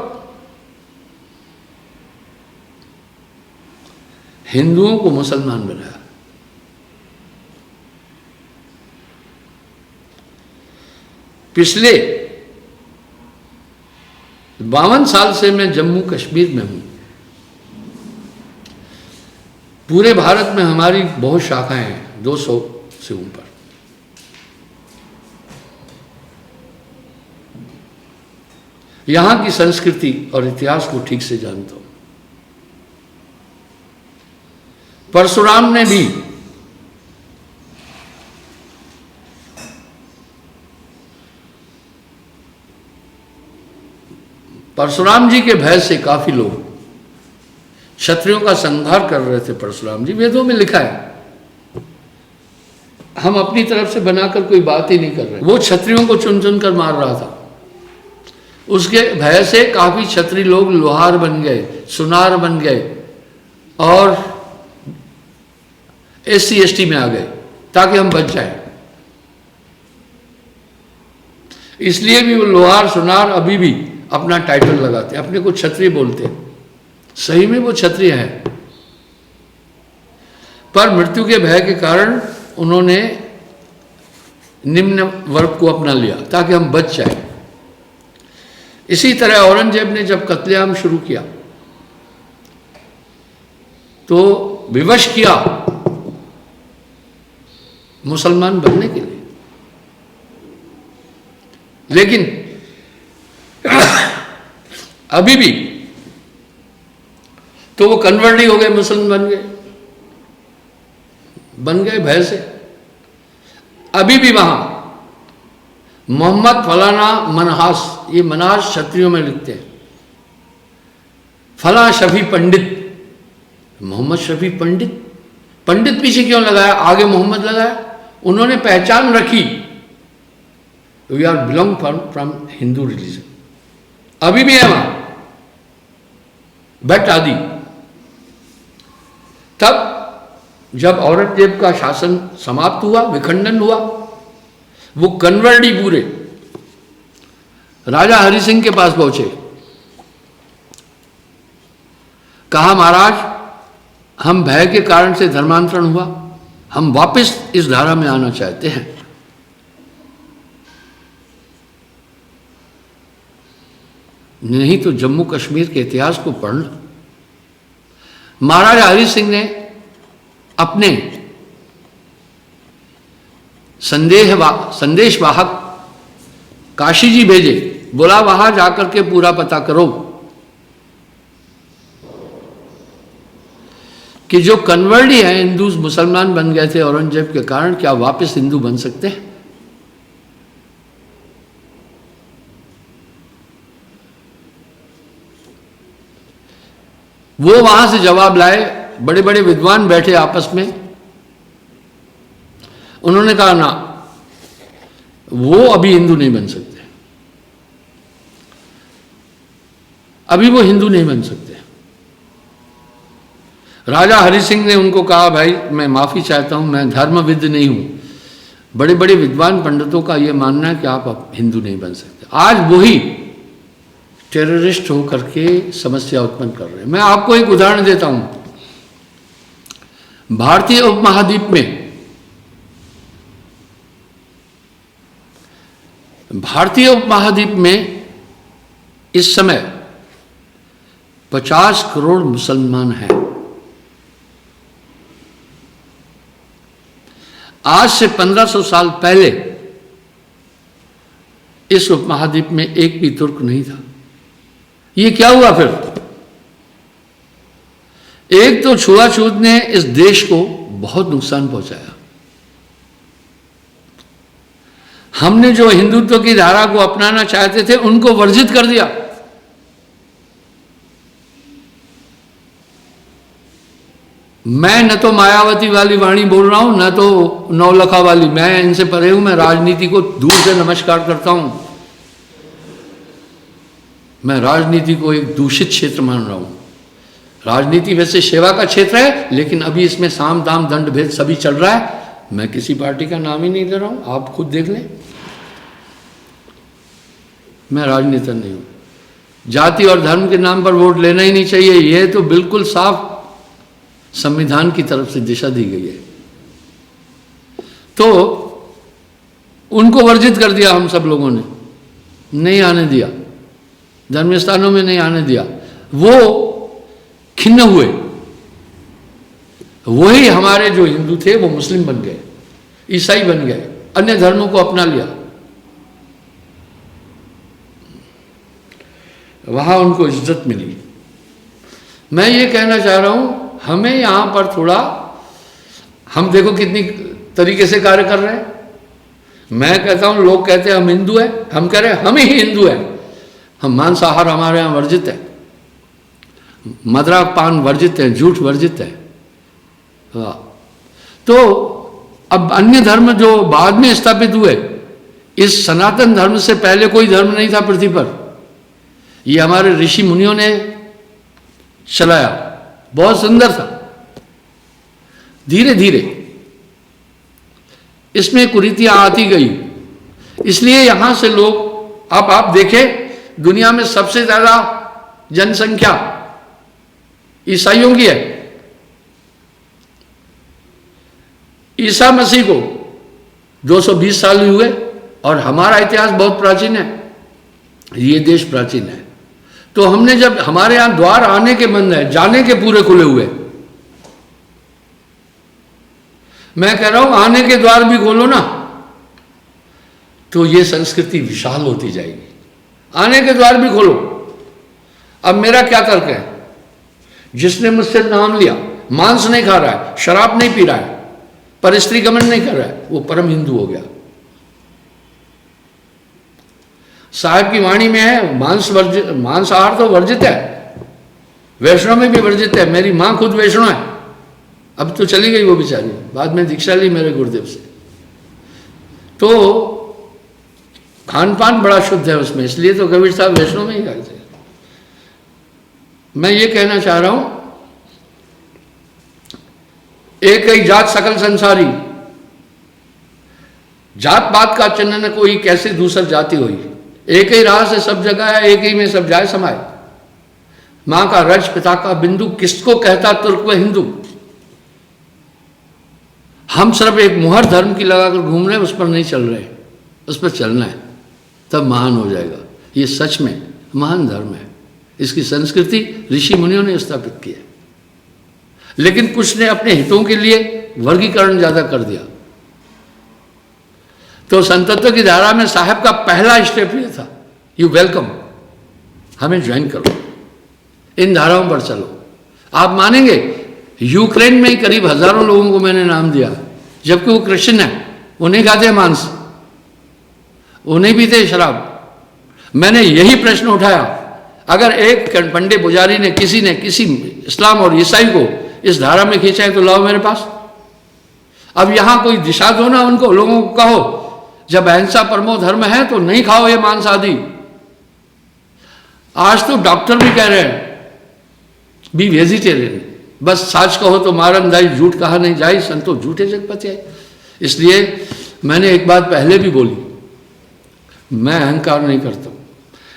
हिंदुओं को मुसलमान बनाया। पिछले 52 साल से मैं जम्मू कश्मीर में हूं। पूरे भारत में हमारी बहुत शाखाएं हैं, 200 से ऊपर। यहां की संस्कृति और इतिहास को ठीक से जानता हूं। परशुराम ने भी परशुराम जी के भय से काफी लोग क्षत्रियों का संहार कर रहे थे। परशुराम जी, वेदों में लिखा है, हम अपनी तरफ से बनाकर कोई बात ही नहीं कर रहे। वो क्षत्रियों को चुन चुन कर मार रहा था। उसके भय से काफी क्षत्रिय लोग लोहार बन गए, सुनार बन गए और SC ST में आ गए ताकि हम बच जाएं। इसलिए भी वो लोहार सुनार अभी भी अपना टाइटल लगाते, अपने को क्षत्रिय बोलते हैं। सही में वो क्षत्रिय है, पर मृत्यु के भय के कारण उन्होंने निम्न वर्ग को अपना लिया ताकि हम बच जाएं। इसी तरह औरंगजेब ने जब कत्लेआम शुरू किया तो विवश किया मुसलमान बनने के लिए, लेकिन अभी भी तो वो कन्वर्ट ही हो गए, मुसलमान बन गए भय से। अभी भी वहां मोहम्मद फलाना मनहास, ये मनहास क्षत्रियों में लिखते हैं, फला शफी पंडित, मोहम्मद शफी पंडित। पंडित पीछे क्यों लगाया, आगे मोहम्मद लगाया? उन्होंने पहचान रखी, we are belong from Hindu religion. अभी भी है वहां भट्ट आदि। तब जब औरंगजेब का शासन समाप्त हुआ, विखंडन हुआ, वो कन्वर्डी पूरे राजा हरि सिंह के पास पहुंचे। कहा, महाराज हम भय के कारण से धर्मांतरण हुआ, हम वापस इस धारा में आना चाहते हैं। नहीं तो जम्मू कश्मीर के इतिहास को पढ़ना। महाराजा हरि सिंह ने अपने संदेशवाहक काशी जी भेजे, बोला वहां जाकर के पूरा पता करो कि जो कन्वर्टी है, हिंदू मुसलमान बन गए थे औरंगजेब के कारण, क्या वापस हिंदू बन सकते हैं? वो वहां से जवाब लाए, बड़े बड़े विद्वान बैठे आपस में, उन्होंने कहा ना, वो अभी हिंदू नहीं बन सकते, अभी वो हिंदू नहीं बन सकते। राजा हरि सिंह ने उनको कहा, भाई मैं माफी चाहता हूं, मैं धर्मविद नहीं हूं, बड़े बड़े विद्वान पंडितों का यह मानना है कि आप अब हिंदू नहीं बन सकते। आज वही टेररिस्ट होकर के समस्या उत्पन्न कर रहे हैं। मैं आपको एक उदाहरण देता हूं। भारतीय उपमहाद्वीप में इस समय 50 करोड़ मुसलमान हैं। आज से 1500 साल पहले इस उपमहाद्वीप में एक भी तुर्क नहीं था। ये क्या हुआ फिर? एक तो छुआछूत ने इस देश को बहुत नुकसान पहुंचाया। हमने जो हिंदुत्व की धारा को अपनाना चाहते थे उनको वर्जित कर दिया। मैं न तो मायावती वाली वाणी बोल रहा हूं, न तो नौलखा वाली, मैं इनसे परे हूं। मैं राजनीति को दूर से नमस्कार करता हूं। मैं राजनीति को एक दूषित क्षेत्र मान रहा हूं। राजनीति वैसे सेवा का क्षेत्र है, लेकिन अभी इसमें साम दाम दंड भेद सभी चल रहा है। मैं किसी पार्टी का नाम ही नहीं ले रहा हूं, आप खुद देख लें। मैं राजनीति नहीं हूं। जाति और धर्म के नाम पर वोट लेना ही नहीं चाहिए, यह तो बिल्कुल साफ संविधान की तरफ से दिशा दी गई है। तो उनको वर्जित कर दिया हम सब लोगों ने, नहीं आने दिया, धर्म स्थानों में नहीं आने दिया। वो खिन्न हुए। वही हमारे जो हिंदू थे वो मुस्लिम बन गए, ईसाई बन गए, अन्य धर्मों को अपना लिया। वहां उनको इज्जत मिली। मैं ये कहना चाह रहा हूं, हमें यहां पर थोड़ा, हम देखो कितनी तरीके से कार्य कर रहे हैं। मैं कहता हूं, लोग कहते हैं हम हिंदू हैं, हम कह रहे हैं हम ही हिंदू हैं। हम मांसाहार हमारे यहां वर्जित है, मदिरा पान वर्जित है, झूठ वर्जित है। तो अब अन्य धर्म जो बाद में स्थापित हुए, इस सनातन धर्म से पहले कोई धर्म नहीं था पृथ्वी पर। ये हमारे ऋषि मुनियों ने चलाया, बहुत सुंदर था। धीरे धीरे इसमें कुरीतियां आती गई। इसलिए यहां से लोग, अब आप देखें, दुनिया में सबसे ज्यादा जनसंख्या ईसाइयों की है। ईसा मसीह को 220 साल हुए और हमारा इतिहास बहुत प्राचीन है, ये देश प्राचीन है। तो हमने जब, हमारे यहां द्वार आने के बंद है, जाने के पूरे खुले हुए। मैं कह रहा हूं आने के द्वार भी खोलो ना, तो ये संस्कृति विशाल होती जाएगी। आने के द्वार भी खोलो। अब मेरा क्या तर्क है, जिसने मुझसे नाम लिया, मांस नहीं खा रहा है, शराब नहीं पी रहा है, पर स्त्री गमन नहीं कर रहा है, वो परम हिंदू हो गया। साहब की वाणी में है, मांसाहार तो वर्जित है, वैष्णव में भी वर्जित है। मेरी मां खुद वैष्णव है, अब तो चली गई वो बेचारी, बाद में दीक्षा ली मेरे गुरुदेव से। तो खान पान बड़ा शुद्ध है उसमें, इसलिए तो कबीर साहब वैष्णव में ही गए थे। मैं ये कहना चाह रहा हूं, एक ही जात सकल संसारी, जात पात का चिन्ह न कोई, कैसे दूसर जाति हुई। एक ही राह से सब जगह है, एक ही में सब जाए समाये। मां का रज पिता का बिंदु, किसको कहता तुर्क व हिंदू। हम सिर्फ एक मुहर धर्म की लगाकर घूम रहे हैं, उस पर नहीं चल रहे, उस पर चलना है, तब महान हो जाएगा। ये सच में महान धर्म है, इसकी संस्कृति ऋषि मुनियों ने स्थापित की है। लेकिन कुछ ने अपने हितों के लिए वर्गीकरण ज्यादा कर दिया। तो संतत्व की धारा में साहब का पहला स्टेप ये था, यू वेलकम, हमें ज्वाइन करो, इन धाराओं पर चलो। आप मानेंगे, यूक्रेन में ही करीब हजारों लोगों को मैंने नाम दिया, जबकि वो क्रिश्चियन है, उन्हें खाते मांस, उन्हें पीते शराब। मैंने यही प्रश्न उठाया, अगर एक पंडित पुजारी ने, किसी इस्लाम और ईसाई को इस धारा में खींचा है, तो लाओ मेरे पास। अब यहां कोई दिशा दो ना उनको, लोगों को कहो, जब अहिंसा परमो धर्म है तो नहीं खाओ ये मांस आदि। आज तो डॉक्टर भी कह रहे हैं बी वेजिटेरियन, बस साच कहो तो मारन दाई, झूठ कहा नहीं जाए, संतो झूठे जगपति है। इसलिए मैंने एक बात पहले भी बोली, मैं अहंकार नहीं करता।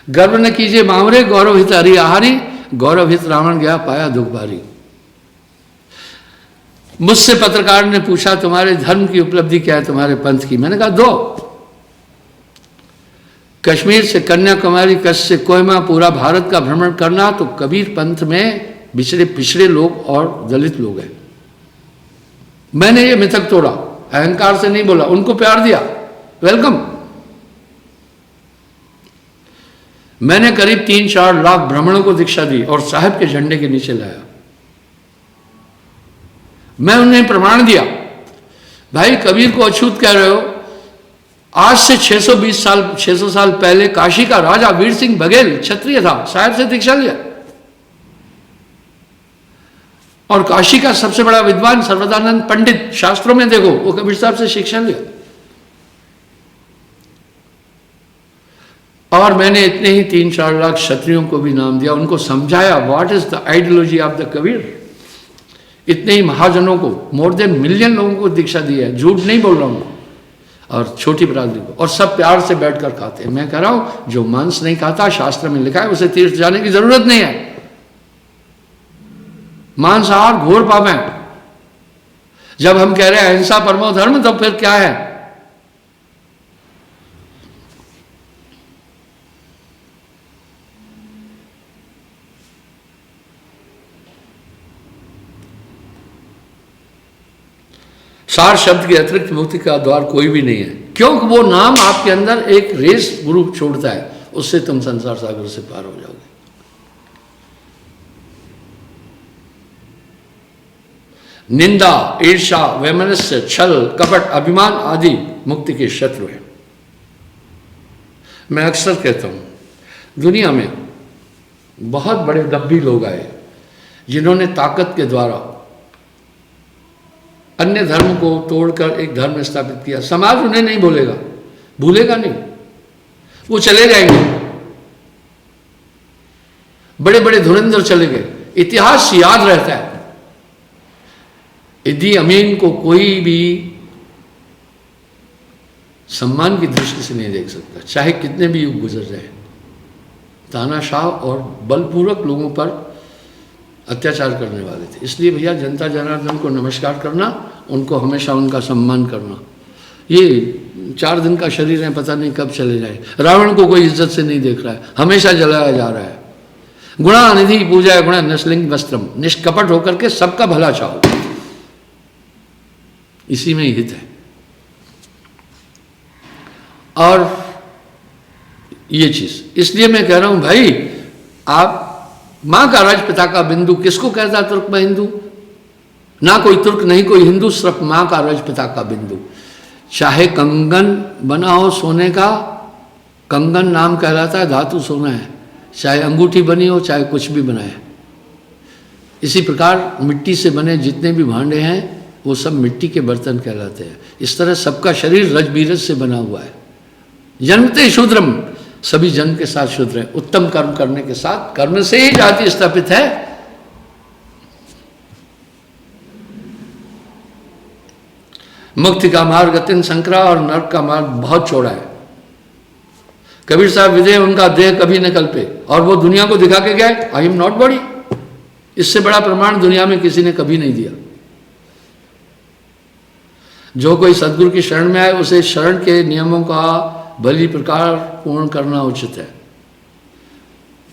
गर्व न कीजिए मामरे, गौरव हित हरि आहारी, गौरव हित रावण गया पाया दुख भारी। मुझसे पत्रकार ने पूछा, तुम्हारे धर्म की उपलब्धि क्या है, तुम्हारे पंथ की। मैंने कहा दो, कश्मीर से कन्याकुमारी, कच्छ से कोहिमा, पूरा भारत का भ्रमण करना, तो कबीर पंथ में पिछड़े लोग और दलित लोग हैं। मैंने ये मिथक तोड़ा, अहंकार से नहीं बोला, उनको प्यार दिया, वेलकम। मैंने करीब 3-4 लाख ब्राह्मणों को दीक्षा दी और साहब के झंडे के नीचे लाया। मैं उन्हें प्रमाण दिया, भाई कबीर को अछूत कह रहे हो, आज से 600 साल पहले काशी का राजा वीर सिंह बघेल क्षत्रिय था, साहब से दीक्षा लिया। और काशी का सबसे बड़ा विद्वान सर्वदानंद पंडित, शास्त्रों में देखो, वो कबीर साहब से शिक्षा लिया। और मैंने इतने ही 3-4 लाख क्षत्रियों को भी नाम दिया, उनको समझाया what is the ideology of the Kabir. इतने ही महाजनों को, मोर देन मिलियन लोगों को दीक्षा दी है, झूठ नहीं बोल रहा हूं, और छोटी बिरादरी को, और सब प्यार से बैठकर खाते हैं। मैं कह रहा हूं जो मांस नहीं खाता, शास्त्र में लिखा है, उसे तीर्थ जाने की जरूरत नहीं है। मांसाहार घोर पाप है। जब हम कह रहे हैं अहिंसा परमो धर्म, तो फिर क्या है? सार शब्द के अतिरिक्त मुक्ति का द्वार कोई भी नहीं है, क्योंकि वो नाम आपके अंदर एक रेस ग्रुप छोड़ता है, उससे तुम संसार सागर से पार हो जाओगे। निंदा, ईर्ष्या, वैमनस्य, छल, कपट, अभिमान आदि मुक्ति के शत्रु हैं। मैं अक्सर कहता हूं दुनिया में बहुत बड़े गंभीर लोग आए जिन्होंने ताकत के द्वारा अन्य धर्म को तोड़कर एक धर्म स्थापित किया। समाज उन्हें नहीं भूलेगा, भूलेगा नहीं, वो चले जाएंगे, बड़े बड़े धुरंधर चले गए, इतिहास याद रहता है। इदी अमीन को कोई भी सम्मान की दृष्टि से नहीं देख सकता, चाहे कितने भी युग गुजर जाए। तानाशाह और बलपूर्वक लोगों पर अत्याचार करने वाले थे। इसलिए भैया जनता जनार्दन को नमस्कार करना, उनको हमेशा उनका सम्मान करना। ये 4 दिन का शरीर है, पता नहीं कब चले जाए। रावण को कोई इज्जत से नहीं देख रहा है, हमेशा जलाया जा रहा है। गुणानिधि पूजा गुण नस्लिंग वस्त्रम, निष्कपट होकर के सबका भला चाहो, इसी में हित है। और ये चीज इसलिए मैं कह रहा हूं भाई, आप मां का राजपिता का बिंदु किसको कहता है? तुर्क में हिंदू, ना कोई तुर्क नहीं कोई हिंदू, सिर्फ मां का राजपिता का बिंदु। चाहे कंगन बना हो सोने का, कंगन नाम कहलाता है, धातु सोना है। चाहे अंगूठी बनी हो, चाहे कुछ भी बना है। इसी प्रकार मिट्टी से बने जितने भी भांडे हैं वो सब मिट्टी के बर्तन कहलाते हैं। इस तरह सबका शरीर रजबीरज से बना हुआ है। जन्मते शूद्रम, सभी जन्म के साथ शूद्र है। उत्तम कर्म करने के साथ, कर्म से ही जाति स्थापित है। मुक्ति का मार्ग अत्यंत संकरा और नरक का मार्ग बहुत चौड़ा है। कबीर साहब विदे उनका देह कभी न कल्पे, और वो दुनिया को दिखा के गए, आई एम नॉट बॉडी। इससे बड़ा प्रमाण दुनिया में किसी ने कभी नहीं दिया। जो कोई सदगुरु की शरण में आए, उसे शरण के नियमों का भली प्रकार पूर्ण करना उचित है।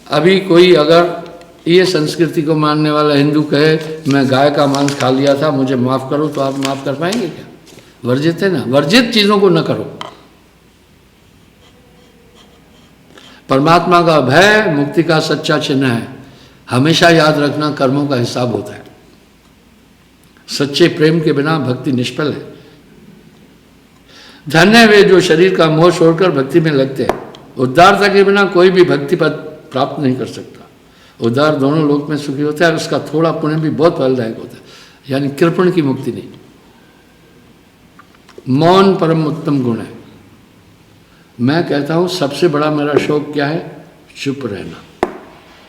अभी कोई अगर ये संस्कृति को मानने वाला हिंदू कहे मैं गाय का मांस खा लिया था, मुझे माफ करो, तो आप माफ कर पाएंगे क्या? वर्जित है ना, वर्जित चीजों को न करो। परमात्मा का भय मुक्ति का सच्चा चिन्ह है। हमेशा याद रखना, कर्मों का हिसाब होता है। सच्चे प्रेम के बिना भक्ति निष्फल है। धन्य है वे जो शरीर का मोह छोड़कर भक्ति में लगते हैं। उद्धारता के बिना कोई भी भक्ति पद प्राप्त नहीं कर सकता। उद्धार दोनों लोक में सुखी होता है, और उसका थोड़ा पुण्य भी बहुत फलदायक होता है, यानी कृपण की मुक्ति नहीं। मौन परम उत्तम गुण है। मैं कहता हूं सबसे बड़ा मेरा शौक क्या है? चुप रहना,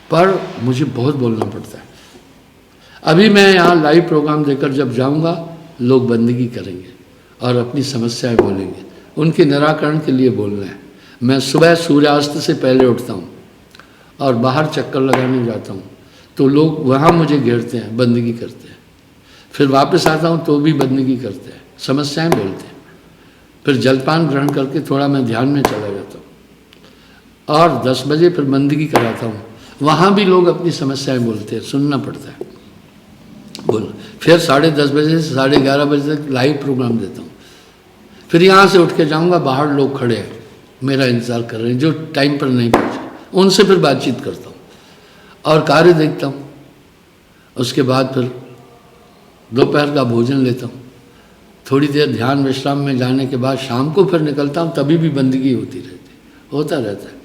पर मुझे बहुत बोलना पड़ता है। अभी मैं यहाँ लाइव प्रोग्राम देकर जब जाऊंगा, लोग बंदगी करेंगे और अपनी समस्याएं बोलेंगे, उनके निराकरण के लिए बोलना है। मैं सुबह सूर्यास्त से पहले उठता हूँ और बाहर चक्कर लगाने जाता हूँ, तो लोग वहाँ मुझे घेरते हैं, बंदगी करते हैं। फिर वापस आता हूँ तो भी बंदगी करते हैं, समस्याएं बोलते हैं। फिर जलपान ग्रहण करके थोड़ा मैं ध्यान में चला जाता हूँ, और 10 बजे फिर बंदगी कराता हूँ। वहाँ भी लोग अपनी समस्याएं बोलते हैं, सुनना पड़ता है, बोल। फिर 10:30 बजे से 11:30 बजे तक लाइव प्रोग्राम देता हूँ। फिर यहाँ से उठ के जाऊँगा, बाहर लोग खड़े हैं, मेरा इंतज़ार कर रहे हैं, जो टाइम पर नहीं पहुँचे, उनसे फिर बातचीत करता हूँ और कार्य देखता हूँ। उसके बाद फिर दोपहर का भोजन लेता हूँ, थोड़ी देर ध्यान विश्राम में जाने के बाद शाम को फिर निकलता हूँ, तभी भी बंदगी होती रहती, होता रहता है।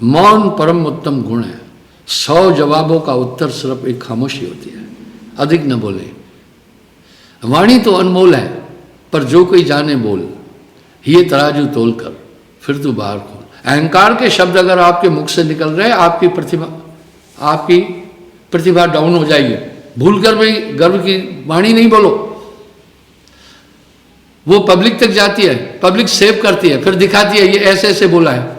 मौन परम उत्तम गुण है, 100 जवाबों का उत्तर सिर्फ एक खामोशी होती है, अधिक न बोले। वाणी तो अनमोल है, पर जो कोई जाने बोल, ये तराजू तोल कर फिर तू बाहर खोल। अहंकार के शब्द अगर आपके मुख से निकल रहे, आपकी प्रतिभा डाउन हो जाएगी। भूलकर भी गर्व की वाणी नहीं बोलो, वो पब्लिक तक जाती है, पब्लिक सेव करती है, फिर दिखाती है ये ऐसे ऐसे बोला है।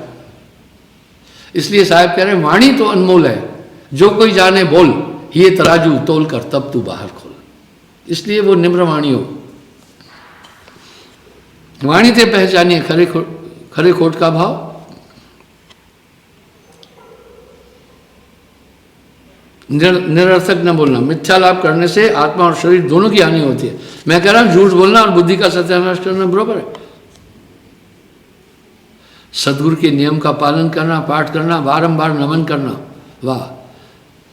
इसलिए साहब कह रहे हैं वाणी तो अनमोल है, जो कोई जाने बोल, ये तराजू तोल कर तब तू बाहर खोल। इसलिए वो निम्र वाणी हो। वाणी से पहचानिए खरे खोट का भाव। निरर्थक न बोलना, मिथ्या लाभ करने से आत्मा और शरीर दोनों की हानि होती है। मैं कह रहा हूं झूठ बोलना और बुद्धि का सत्यानाश करना बराबर है। सदगुरु के नियम का पालन करना, पाठ करना, बारंबार नमन करना, वाह,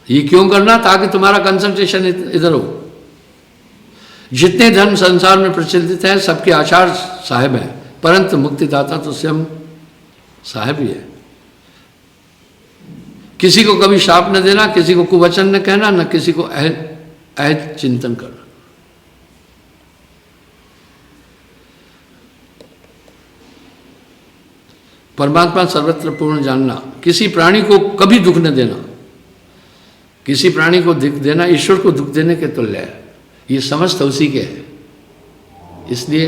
ये क्यों करना? ताकि तुम्हारा कंसंट्रेशन इधर हो। जितने धर्म संसार में प्रचलित हैं सबके आचार्य साहेब हैं, परंतु मुक्तिदाता तो स्वयं साहेब ही है। किसी को कभी शाप न देना, किसी को कुवचन न कहना, न किसी को अहद चिंतन करना। परमात्मा सर्वत्र पूर्ण जानना, किसी प्राणी को कभी दुख न देना। किसी प्राणी को दुख देना ईश्वर को दुख देने के तुल्य है, ये समस्त उसी के है। इसलिए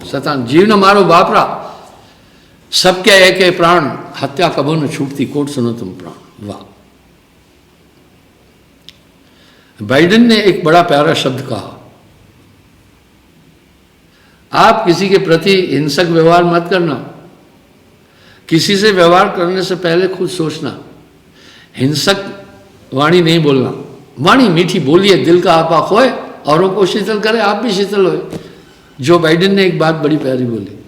सतान जीव न मारो बापरा, सबके एक है प्राण, हत्या कबो न छूटती, कोट सुनो तुम प्राण। वाह, बाइडेन ने एक बड़ा प्यारा शब्द कहा, आप किसी के प्रति हिंसक व्यवहार मत करना। किसी से व्यवहार करने से पहले खुद सोचना, हिंसक वाणी नहीं बोलना। वाणी मीठी बोलिए, दिल का आपा खोए, औरों को शीतल करे, आप भी शीतल होए। जो बाइडेन ने एक बात बड़ी प्यारी बोली,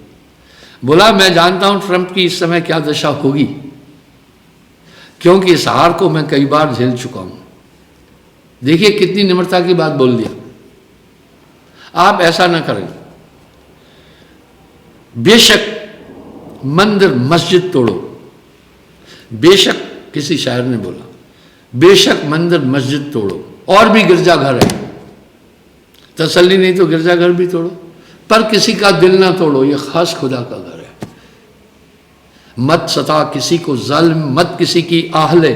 बोला मैं जानता हूं ट्रंप की इस समय क्या दशा होगी, क्योंकि इस हार को मैं कई बार झेल चुका हूं। देखिए कितनी निम्रता की बात बोल दिया। आप ऐसा ना करें। बेशक मंदिर मस्जिद तोड़ो, बेशक, किसी शायर ने बोला, बेशक मंदिर मस्जिद तोड़ो, और भी गिरजाघर है, तसल्ली नहीं तो गिरजाघर भी तोड़ो, पर किसी का दिल ना तोड़ो, ये खास खुदा का घर है। मत सता किसी को ज़ल्म, मत किसी की आहले,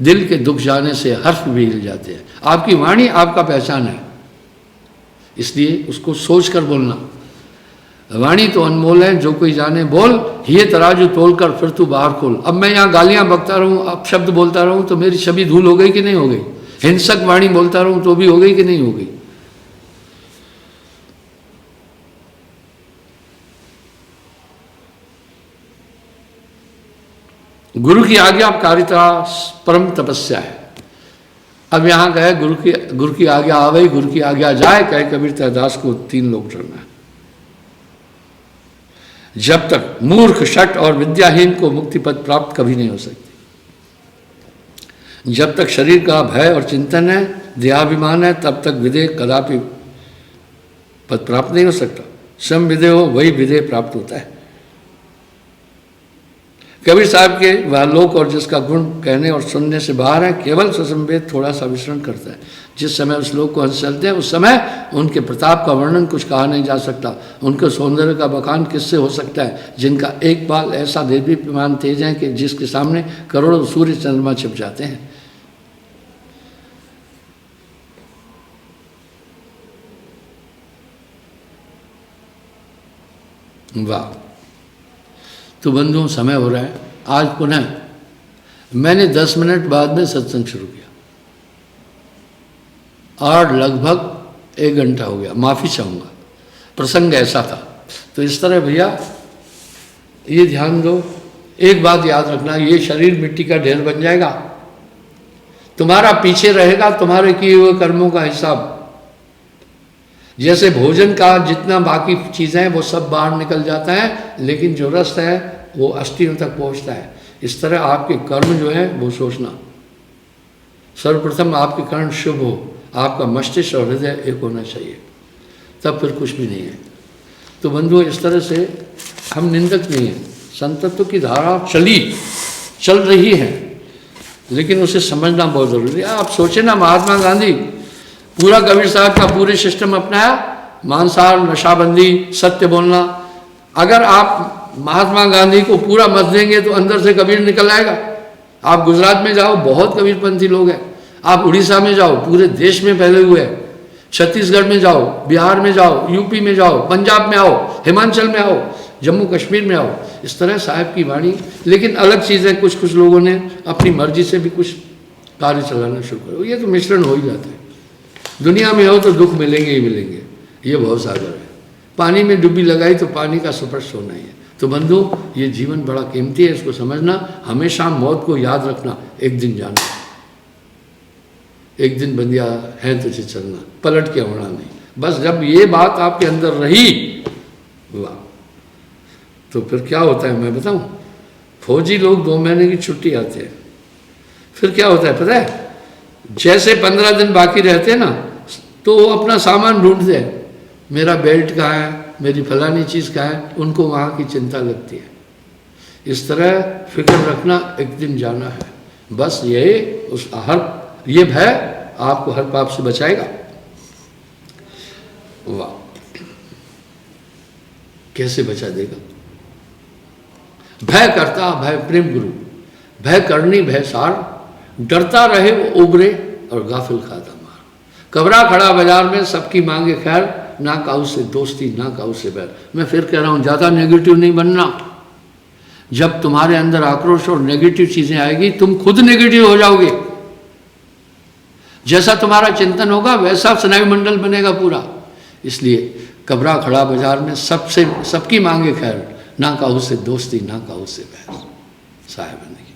दिल के दुख जाने से हर्फ भी हिल जाते हैं। आपकी वाणी आपका पहचान है, इसलिए उसको सोच कर बोलना। वाणी तो अनमोल है, जो कोई जाने बोल, ये तराजू तोल कर फिर तू बाहर खोल। अब मैं यहाँ गालियां बकता रहूं, अब शब्द बोलता रहूं, तो मेरी छवि धूल हो गई कि नहीं हो गई? हिंसक वाणी बोलता रहूं तो भी हो गई कि नहीं हो गई? गुरु की आज्ञाकारिता परम तपस्या है। अब यहाँ कहे गुरु की आज्ञा आवे, गुरु की आज्ञा जाए, कहे कबीर तहदास को 3 लोग चढ़ना है। जब तक मूर्ख, शठ और विद्याहीन को मुक्ति पद प्राप्त कभी नहीं हो सकती। जब तक शरीर का भय और चिंतन है, देहाभिमान है, तब तक विदेह कदापि पद प्राप्त नहीं हो सकता। स्वयं विदेह हो वही विदेह प्राप्त होता है। कबीर साहब के वह लोक और जिसका गुण कहने और सुनने से बाहर है, केवल सुसंवेद थोड़ा सा विचरण करता है। जिस समय उस लोक को हंस चलते हैं, उस समय उनके प्रताप का वर्णन कुछ कहा नहीं जा सकता। उनके सौंदर्य का बखान किससे हो सकता है, जिनका एक बाल ऐसा देदीप्यमान तेज है कि जिसके सामने करोड़ों सूर्य चंद्रमा छिप जाते हैं। वाह। तो बंधुओं, समय हो रहा है। आज पुनः मैंने 10 मिनट बाद में सत्संग शुरू किया और लगभग 1 घंटा हो गया। माफ़ी चाहूँगा, प्रसंग ऐसा था। तो इस तरह भैया ये ध्यान दो, एक बात याद रखना, ये शरीर मिट्टी का ढेर बन जाएगा, तुम्हारा पीछे रहेगा तुम्हारे किए हुए कर्मों का हिसाब। जैसे भोजन का जितना बाकी चीज़ें हैं वो सब बाहर निकल जाता है, लेकिन जो रस है वो अस्थियों तक पहुंचता है। इस तरह आपके कर्म जो है वो सोचना। सर्वप्रथम आपके कर्म शुभ हो, आपका मस्तिष्क और हृदय एक होना चाहिए, तब फिर कुछ भी नहीं है। तो बंधुओं, इस तरह से हम निंदक नहीं हैं। संतत्व की धारा चल रही है, लेकिन उसे समझना बहुत जरूरी है। आप सोचे ना, महात्मा गांधी पूरा कबीर साहब का पूरे सिस्टम अपनाया, मांसाहार, नशाबंदी, सत्य बोलना। अगर आप महात्मा गांधी को पूरा मत देंगे तो अंदर से कबीर निकल आएगा। आप गुजरात में जाओ, बहुत कबीरपंथी लोग हैं। आप उड़ीसा में जाओ, पूरे देश में फैले हुए हैं। छत्तीसगढ़ में जाओ, बिहार में जाओ, यूपी में जाओ, पंजाब में आओ, हिमाचल में आओ, जम्मू कश्मीर में आओ। इस तरह साहब की वाणी। लेकिन अलग चीज़ है, कुछ लोगों ने अपनी मर्जी से भी कुछ कार्य चलाना शुरू करो। ये तो मिश्रण हो ही जाता है। दुनिया में हो तो दुख मिलेंगे ही मिलेंगे, ये भव सागर है। पानी में डुब्बी लगाई तो पानी का स्पर्श होना ही है। तो बंधु, ये जीवन बड़ा कीमती है, इसको समझना। हमेशा मौत को याद रखना, एक दिन जाना, एक दिन बंदिया है तुझे चलना, पलट के होना नहीं। बस जब ये बात आपके अंदर रही, वाह, तो फिर क्या होता है मैं बताऊं। फौजी लोग 2 महीने की छुट्टी आते हैं, फिर क्या होता है पता है? जैसे 15 दिन बाकी रहते हैं ना, तो वो अपना सामान ढूंढते हैं। मेरा बेल्ट कहाँ है, मेरी फलानी चीज़ कहाँ है, उनको वहाँ की चिंता लगती है। इस तरह फिक्र रखना, एक दिन जाना है। बस ये भय आपको हर पाप से बचाएगा। वाह, कैसे बचा देगा? भय करता भय प्रेम गुरु, भय करनी भय सार, डरता रहे वो उबरे और गाफिल खाता मार। कबरा खड़ा बाजार में सबकी मांगे खैर, ना काऊ से दोस्ती ना काऊ से बैर। मैं फिर कह रहा हूं, ज्यादा नेगेटिव नहीं बनना। जब तुम्हारे अंदर आक्रोश और नेगेटिव चीजें आएगी, तुम खुद नेगेटिव हो जाओगे। जैसा तुम्हारा चिंतन होगा वैसा स्नायु मंडल बनेगा पूरा। इसलिए कबरा खड़ा बाजार में सबकी मांगे खैर, ना काऊ से दोस्ती ना काऊ से बैर। साहेब बंदगी।